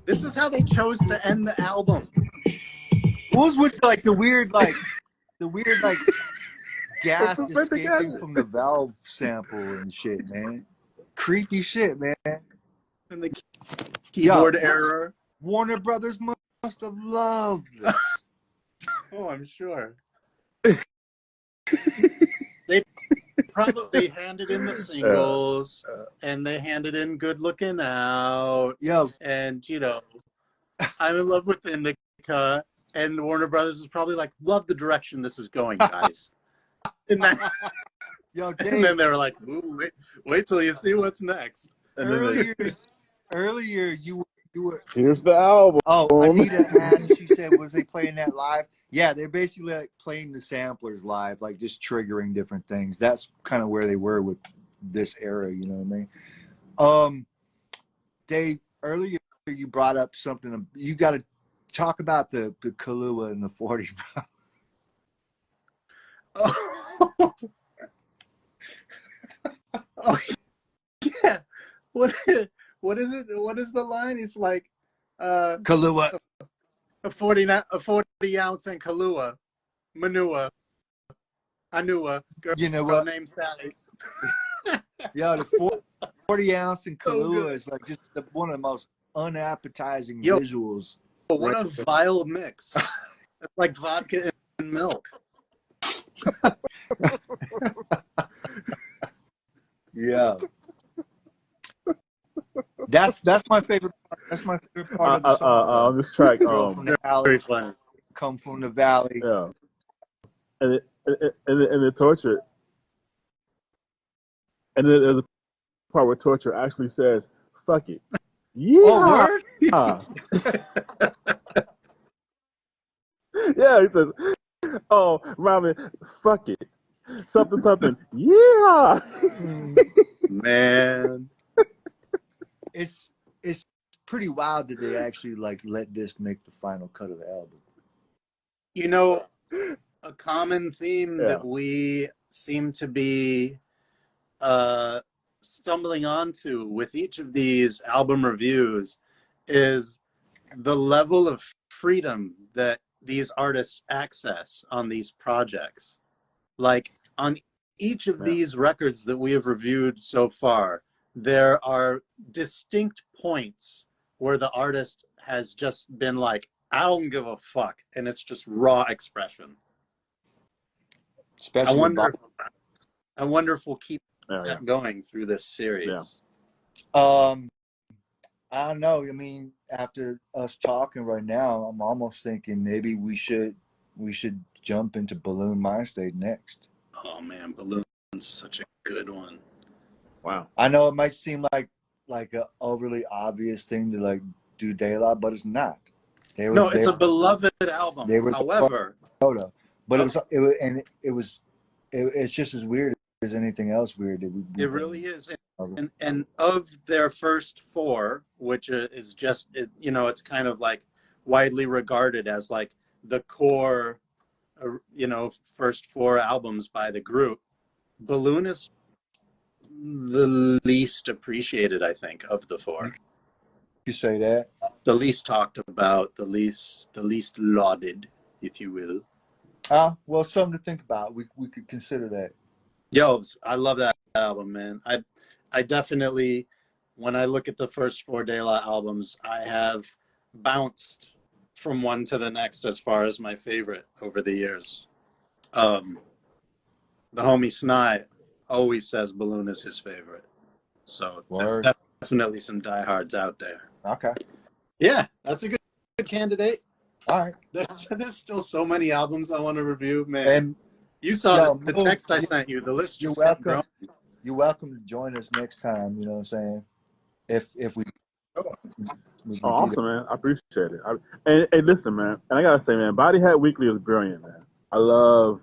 This is how they chose to end the album. What was with like the weird gas What's the escaping gas? from the valve sample and shit, man? Creepy shit, man. And the keyboard error. Warner Brothers must have loved this. Oh, I'm sure. They probably handed in the singles, and they handed in Good Looking Out, Yo, and, you know, I'm in love with Indica, and Warner Brothers is probably like, love the direction this is going, guys. And, yo, and Dave, then they were like, ooh, wait till you see what's next. And then earlier you were. here's the album. Oh, Anita asked. She said, "Was they playing that live?" Yeah, they're basically like playing the samplers live, like just triggering different things. That's kind of where they were with this era. You know what I mean? Dave, earlier you brought up something. You got to talk about the Kahlua and the 40. Oh, oh yeah. What is it? What is the line? It's like Kahlua. a 40 ounce and Kahlua, Manua, Anua, girl, You know girl what? named Sally. Yeah, the 40 ounce and So Kahlua good. is like just one of the most unappetizing Yo, visuals. what a vile mix. It's like vodka and milk. Yeah. That's my favorite part. That's my favorite part of the song. On this track, Girl from the alley, Very funny. come from the valley. yeah, and the torture, and then there's a part where torture actually says, "Fuck it, yeah." Oh, word? Yeah, he says, "Oh, rhymin, fuck it, something, yeah." Man. It's pretty wild that they actually like let this make the final cut of the album. You know, a common theme Yeah. that we seem to be stumbling onto with each of these album reviews is the level of freedom that these artists access on these projects. Like on each of these records that we have reviewed so far, there are distinct points where the artist has just been like, I don't give a fuck, and it's just raw expression. Especially I wonder if we'll keep Yeah. that going through this series. I don't know. I mean, after us talking right now, I'm almost thinking maybe we should jump into Balloon Mind State next. Oh man, Balloon's such a good one. Wow. I know it might seem like a overly obvious thing to like do Daylight, but it's not. It's a beloved album. However, photo, but it's just as weird as anything else weird that we it really is. And of their first four, which is just, it's kind of like widely regarded as like the core, first four albums by the group, Balloon is the least appreciated, I think, of the four. You say that? The least talked about, the least lauded, if you will. Well, something to think about. We could consider that. Yo, I love that album, man. I definitely, when I look at the first four De La albums, I have bounced from one to the next as far as my favorite over the years. The homie Snai always says Balloon is his favorite. So there's definitely some diehards out there. Okay. Yeah, that's a good candidate. All right. There's still so many albums I want to review, man. And you saw the text I sent you. The list just kept growing. you're welcome to join us next time. You know what I'm saying? If we Oh, can do that. awesome, man. I appreciate it. And listen, man. And I gotta say, man, Body Hat Weekly is brilliant, man. I love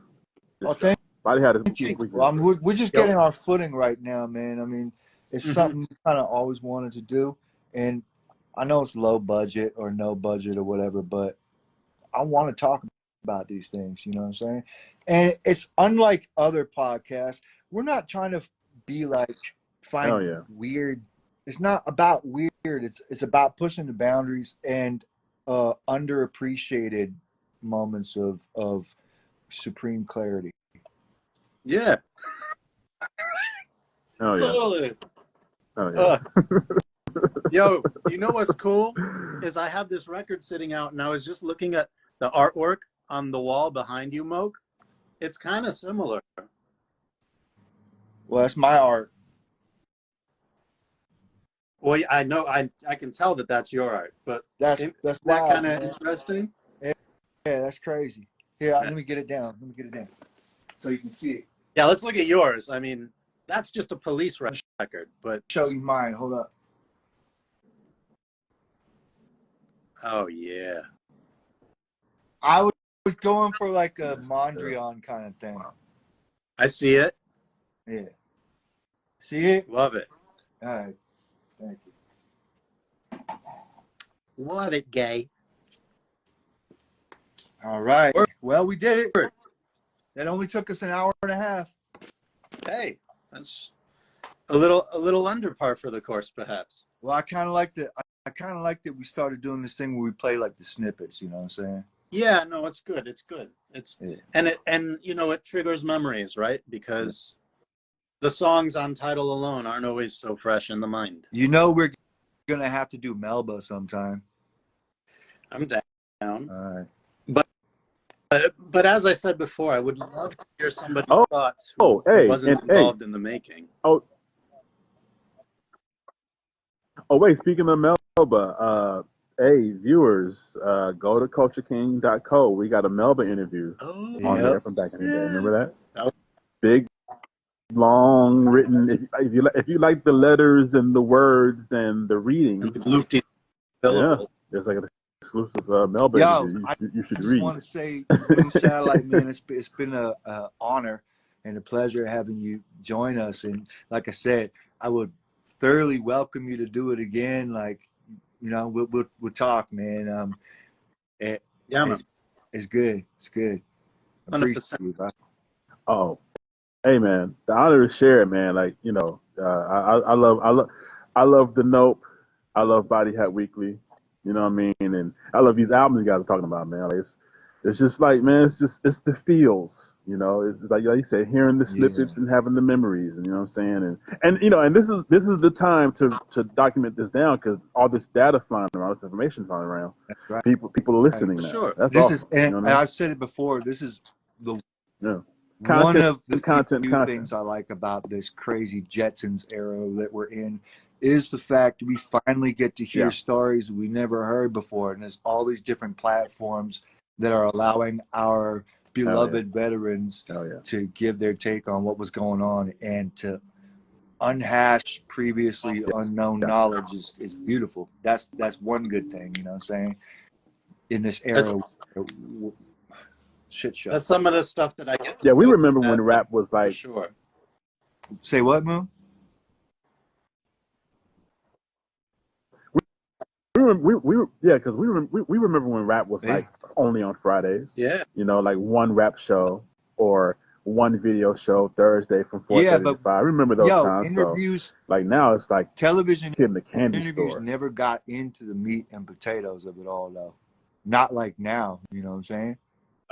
this Oh, show. Body Hat thank Weekly you. Well, is brilliant. we're just Yep. getting our footing right now, man. I mean, it's something we kind of always wanted to do, and I know it's low budget or no budget or whatever, but I want to talk about these things. You know what I'm saying? And it's unlike other podcasts. We're not trying to be like Hell find yeah. weird. It's not about weird. It's about pushing the boundaries and underappreciated moments of supreme clarity. Yeah, Hell yeah. totally. Hell yeah. Yo, you know what's cool is I have this record sitting out, and I was just looking at the artwork on the wall behind you, Moke. It's kind of similar. Well, that's my art. Well, I know, I can tell that that's your art, but That's isn't that wild, kind of man. interesting? Yeah, that's crazy. Here, let me get it down. Let me get it down so you can see it. Yeah, let's look at yours. I mean, that's just a police record, but Show you mine. Hold up. oh yeah. I was going for like a Mondrian kind of thing. I see it. Yeah. See it? Love it. All right. Thank you. Love it, gay. All right. Well, we did it. That only took us an hour and a half. Hey, that's a little under par for the course, perhaps. Well, I kind of liked it. I kind of liked that we started doing this thing where we play like the snippets. You know what I'm saying? Yeah, no, it's good. It's good. It's Yeah. and you know it triggers memories, right? Because the songs on title alone aren't always so fresh in the mind. You know we're gonna have to do Melba sometime. I'm down. All right. But as I said before, I would love to hear somebody's thoughts who hey, wasn't and hey. involved in the making. Oh, wait. Speaking of Melba, hey, viewers, go to cultureking.co. We got a Melba interview Oh, on Yep. there from back in the day. Remember that? Oh. Big, long written. If you like the letters and the words and the reading, Luke yeah, there's like an exclusive Melba Yo, interview you should I just read. want to say, Blue Satellite, man, it's been a honor and a pleasure having you join us. And like I said, I would thoroughly welcome you to do it again. Like, you know, we'll talk, man. Yeah, man. It's good. It's good. I appreciate 100%. you, bro. Oh, hey man, the honor is shared, man. Like I love the Nope. I love Body Hat Weekly. You know what I mean? And I love these albums you guys are talking about, man. Like it's just like, man, it's the feels. You know, it's like you said, hearing the snippets and having the memories, and you know what I'm saying, and you know, and this is the time to document this down because all this data flying around, all this information flying around, That's right. people are listening For now. sure. That's This awesome. is, and you know what I mean? I've said it before. This is the Yeah. one Content, of the content, few content. things I like about this crazy Jetsons era that we're in is the fact we finally get to hear Yeah. stories we never heard before. And there's all these different platforms that are allowing our beloved veterans to give their take on what was going on and to unhash previously unknown knowledge is beautiful. That's one good thing, you know what I'm saying? In this era, shit show. That's some of the stuff that I get. Yeah, we remember when rap was For like. sure. Say what, Moon? Because we remember when rap was like only on Fridays. Yeah. You know, like one rap show or one video show Thursday from 4:30 to 5. I remember those times. Interviews. So, like now it's like television in the candy interviews store. never got into the meat and potatoes of it all, though. Not like now. You know what I'm saying?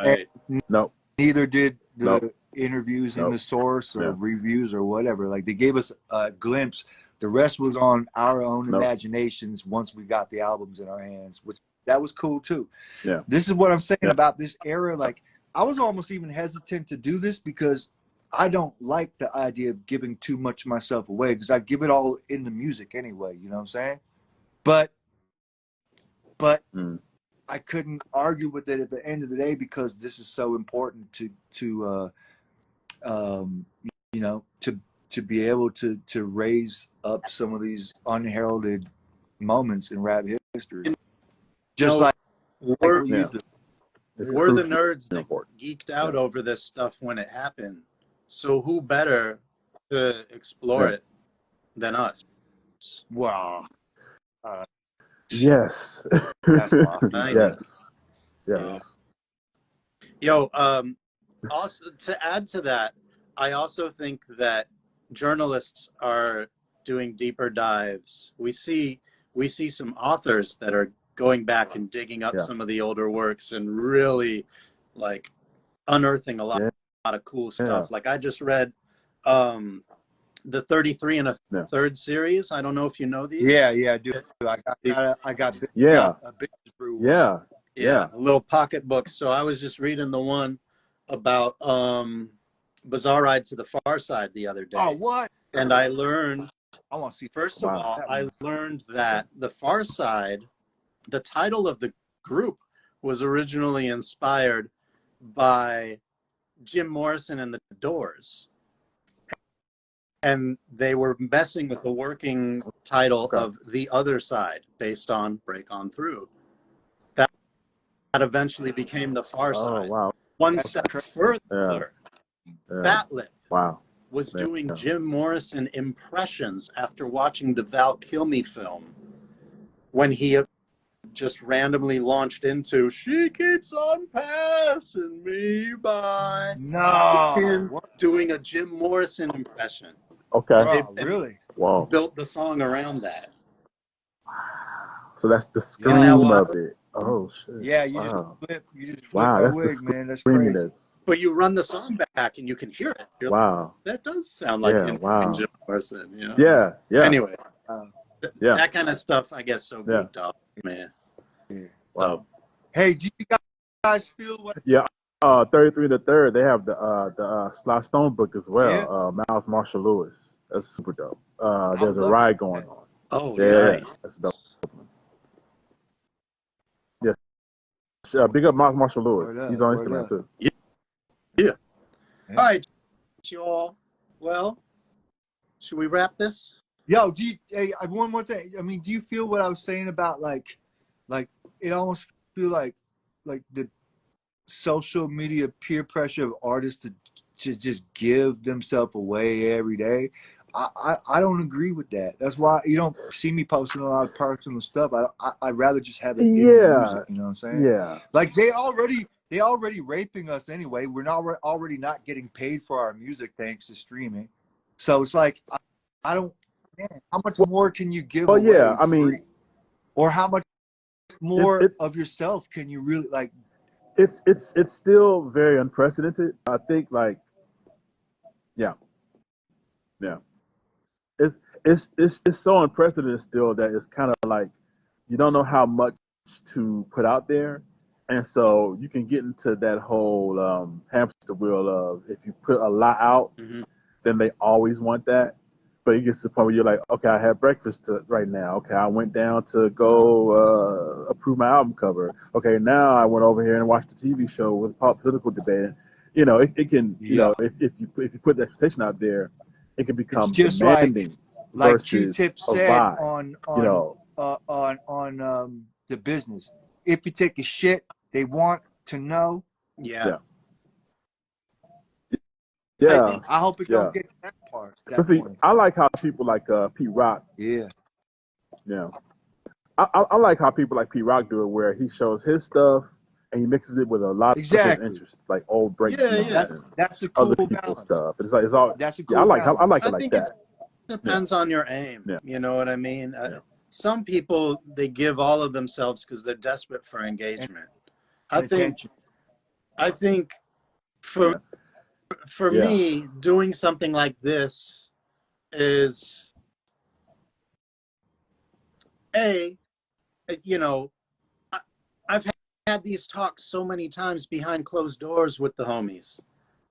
Right. Nope. Neither did the interviews in the source or reviews or whatever. Like they gave us a glimpse. The rest was on our own imaginations once we got the albums in our hands, which that was cool too. Yeah. This is what I'm saying about this era. Like I was almost even hesitant to do this because I don't like the idea of giving too much of myself away because I give it all in the music anyway. You know what I'm saying? But I couldn't argue with it at the end of the day because this is so important to you know, to to be able to raise up some of these unheralded moments in rap history, just know, like we're what you do. we're the nerds that important. geeked out over this stuff when it happened. So who better to explore it than us? Wow. Yes. That's lofty. Yes. Yes. Yo, also to add to that, I also think that journalists are doing deeper dives. We see some authors that are going back and digging up some of the older works and really like unearthing a lot of cool stuff. Like I just read the 33 and a third series. I don't know if you know these. Yeah, dude. I got a bit through one. Yeah, little pocket books. So I was just reading the one about Bizarre Ride to the Far Side the other day. Oh, what? And I learned, I want to see. first of all, I learned that the Far Side, the title of the group was originally inspired by Jim Morrison and the Doors. And they were messing with the working title of The Other Side based on Break On Through. That eventually became The Far Side. Wow. One step further, Fat Lip was doing Jim Morrison impressions after watching the Val Kilmer film when he just randomly launched into "She Keeps On Passing Me By." No. Doing a Jim Morrison impression. Okay. Really? Wow. Built the song around that. So that's the scream of it. Oh shit. Yeah, you just flip a that's wig, the man. That's crazy. But you run the song back and you can hear it. You're like, that does sound like him and Jim Morrison, you know? Yeah. Anyway, that kind of stuff, I guess, so geeked up, man. Wow. Hey, do you guys feel what? 33 and the third, they have the Sly Stone book as well. Miles Marshall Lewis. That's super dope. There's a ride going on. Oh, nice. That's dope. Yes. Big up Miles Marshall Lewis. He's on Instagram too. Yeah. All right, y'all. Well, should we wrap this? Yo, one more thing. I mean, do you feel what I was saying about like it almost feel like the social media peer pressure of artists to just give themselves away every day? I don't agree with that. That's why you don't see me posting a lot of personal stuff. I'd rather just have it in the music, you know what I'm saying? Yeah. Like they already raping us anyway. We're not already not getting paid for our music thanks to streaming. So it's like I don't. Man, how much more can you give away? Yeah, I mean, or how much more of yourself can you really like? It's still very unprecedented. I think it's so unprecedented still that it's kind of like you don't know how much to put out there, and so you can get into that whole hamster wheel of if you put a lot out, then they always want that. But it gets to the point where you're like, okay, I had breakfast right now. Okay, I went down to go approve my album cover. Okay, now I went over here and watched the TV show with political debate. You know, it can, you know, if you put the expectation out there, it can become just demanding. Like Q-Tip said vibe, on the business. If you take a shit, they want to know. Yeah. I hope it don't get to that part. But see, I like how people like Pete Rock. Yeah. I like how people like Pete Rock do it, where he shows his stuff and he mixes it with a lot of his interests, like old breakbeats. That's the cool other people's balance. stuff. It's like it's all. That's a cool I like balance. it like that. It depends on your aim. You know what I mean? Some people, they give all of themselves because they're desperate for engagement. I think for me, doing something like this is you know, I've had these talks so many times behind closed doors with the homies.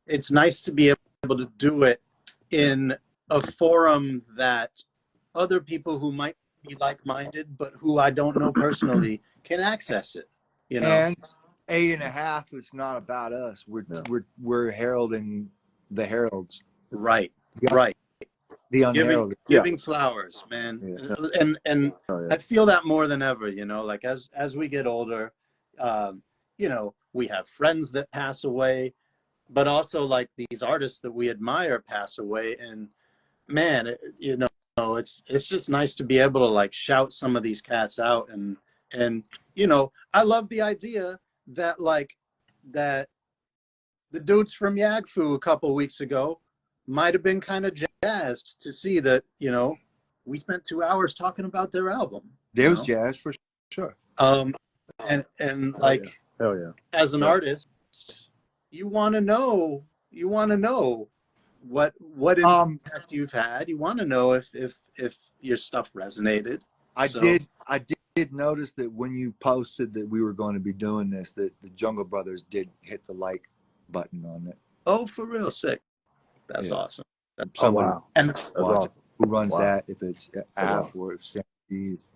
It's nice to be able to do it in a forum that other people who might be like-minded, but who I don't know personally, can access it. You know, and A.5 is not about us. We're heralding the heralds. Right. The giving unheralded. Yeah. giving flowers, man. Yeah. And Oh, yeah. I feel that more than ever, you know, like as we get older, you know, we have friends that pass away, but also like these artists that we admire pass away, and man, you know, it's just nice to be able to like shout some of these cats out, and you know, I love the idea that like that the dudes from Yagfu a couple weeks ago might have been kind of jazzed to see that, you know, we spent 2 hours talking about their album, you There was know. jazz for sure. And Hell like yeah. Hell yeah. as an Yeah. artist, you want to know what impact you've had. You want to know if your stuff resonated. I So did notice that when you posted that we were going to be doing this, that the Jungle Brothers did hit the like button on it. oh, for real, sick. That's Yeah. awesome. Oh, Someone wow. And That's watch it. awesome. Who runs Wow. that? If it's Af Wow. or if it's Beez.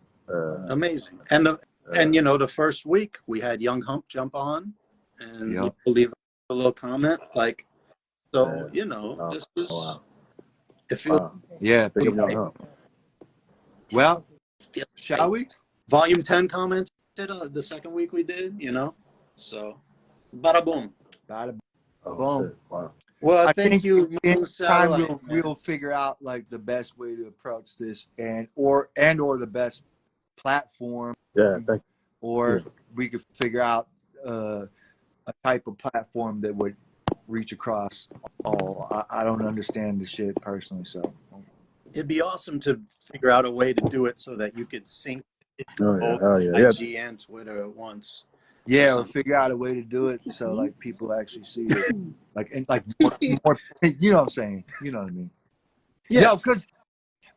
amazing. And you know, the first week we had Young Hump jump on and Yep. leave a little comment, like, so Yeah. you know, Oh, this was wow. it feels Wow. Yeah. Big People, young up. well, right. shall we? Volume 10 commented the second week we did, you know, so bada boom. Bada Oh, boom. shit. Wow. Well, I thank think you, in Moon time Satellite. we'll figure out like the best way to approach this or the best platform, Yeah. Thank or you. we could figure out a type of platform that would reach across all. I don't understand the shit personally, so It'd be awesome to figure out a way to do it so that you could sync Oh, yeah. both Hell yeah. Yeah. IG and Twitter at once. yeah, or figure out a way to do it so like people actually see it, like and like more. You know what I'm saying? You know what I mean? Yeah. Yo, because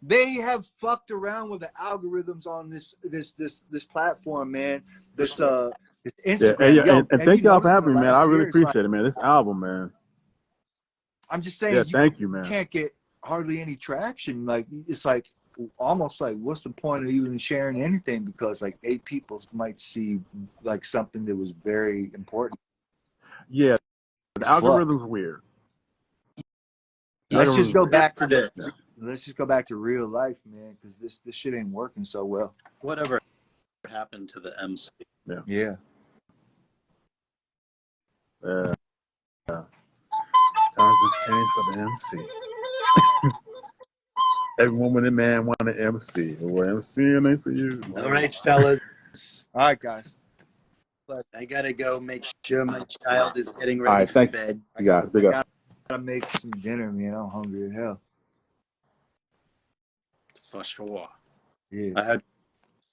they have fucked around with the algorithms on this platform, man. This Yeah. Instagram. Yo, And have thank you y'all for noticed in the having me, man. I last really year? It's like, appreciate it, man. This album, man. I'm just Yeah. saying, Thank you, you man. can't get hardly any traction. Like it's like almost like what's the point of even sharing anything, because like 8 people might see like something that was very important. Yeah. The It's fucked. algorithm's weird. Let's just go back to the Yeah. let's just go back to real life, man, because this shit ain't working so well. whatever happened to the MC. Yeah. Yeah. Times have changed for the MC. Every woman and man want an MC. Well, MCing ain't for you. All right, fellas. All right, guys. I gotta go make sure my child is getting All ready right, for thank bed. you guys. Big up. Gotta make some dinner, man. I'm hungry as hell. For sure. Yeah. I had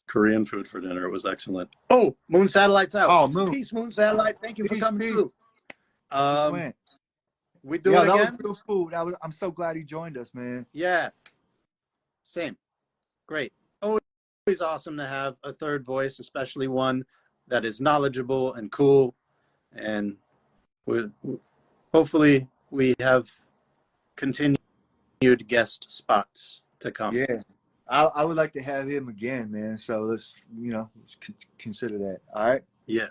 Korean food for dinner. It was excellent. Oh, Moon Satellite's out. Oh, Moon. Peace, Moon Satellite. Thank you for Peace, coming peace. through. Went. We do Yeah, it that again? was real cool. I'm so glad he joined us, man. Yeah. Same. Great. Always awesome to have a third voice, especially one that is knowledgeable and cool. And hopefully we have continued guest spots to come. Yeah. I would like to have him again, man. So let's consider that. All right. Yeah.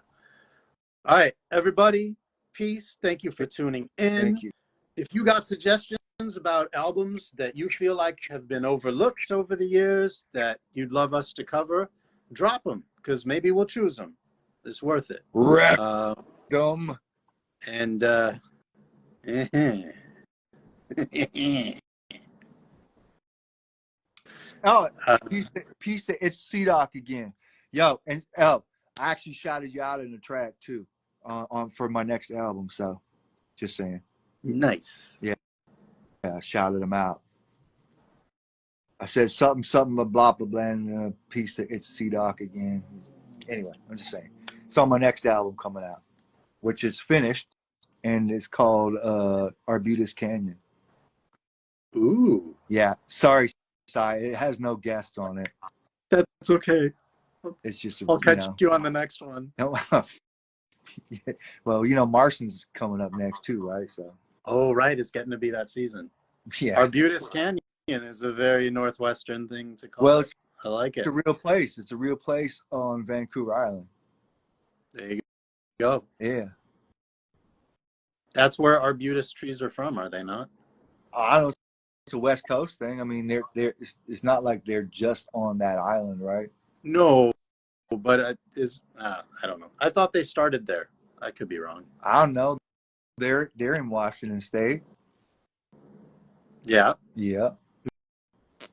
All right, everybody. Peace. Thank you for tuning in. Thank you. If you got suggestions about albums that you feel like have been overlooked over the years that you'd love us to cover, drop them, because maybe we'll choose them. It's worth it. Dumb. And Oh, piece to it's C-Doc again. Yo, and I actually shouted you out in the track too, on for my next album. So, just saying. nice. Yeah, I shouted him out. I said something, blah blah blah, and piece to it's C-Doc again. Anyway, I'm just saying. It's on my next album coming out, which is finished, and it's called Arbutus Canyon. Ooh. Yeah, sorry, Sai. It has no guests on it. That's okay. It's just I'll catch you on the next one. Well, Martian's coming up next too, right? So. Oh, right. It's getting to be that season. Yeah. Arbutus Canyon is a very Northwestern thing to call it. I like it. It's a real place. It's a real place on Vancouver Island. There you go. Yeah. That's where arbutus trees are from, are they not? I don't a West Coast thing. I mean, it's not like they're just on that island, right? No, but I don't know. I thought they started there. I could be wrong. I don't know. They're in Washington State. Yeah. Yeah.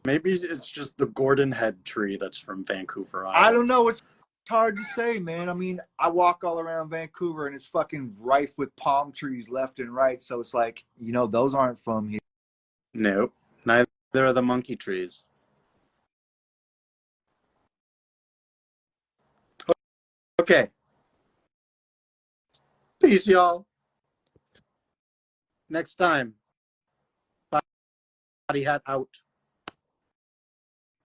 Maybe it's just the Gordon Head tree that's from Vancouver Island. I don't know. It's hard to say, man. I mean, I walk all around Vancouver and it's fucking rife with palm trees left and right. So it's like, those aren't from here. Nope. Neither are the monkey trees. Okay. Peace, y'all. Next time. Body hat out.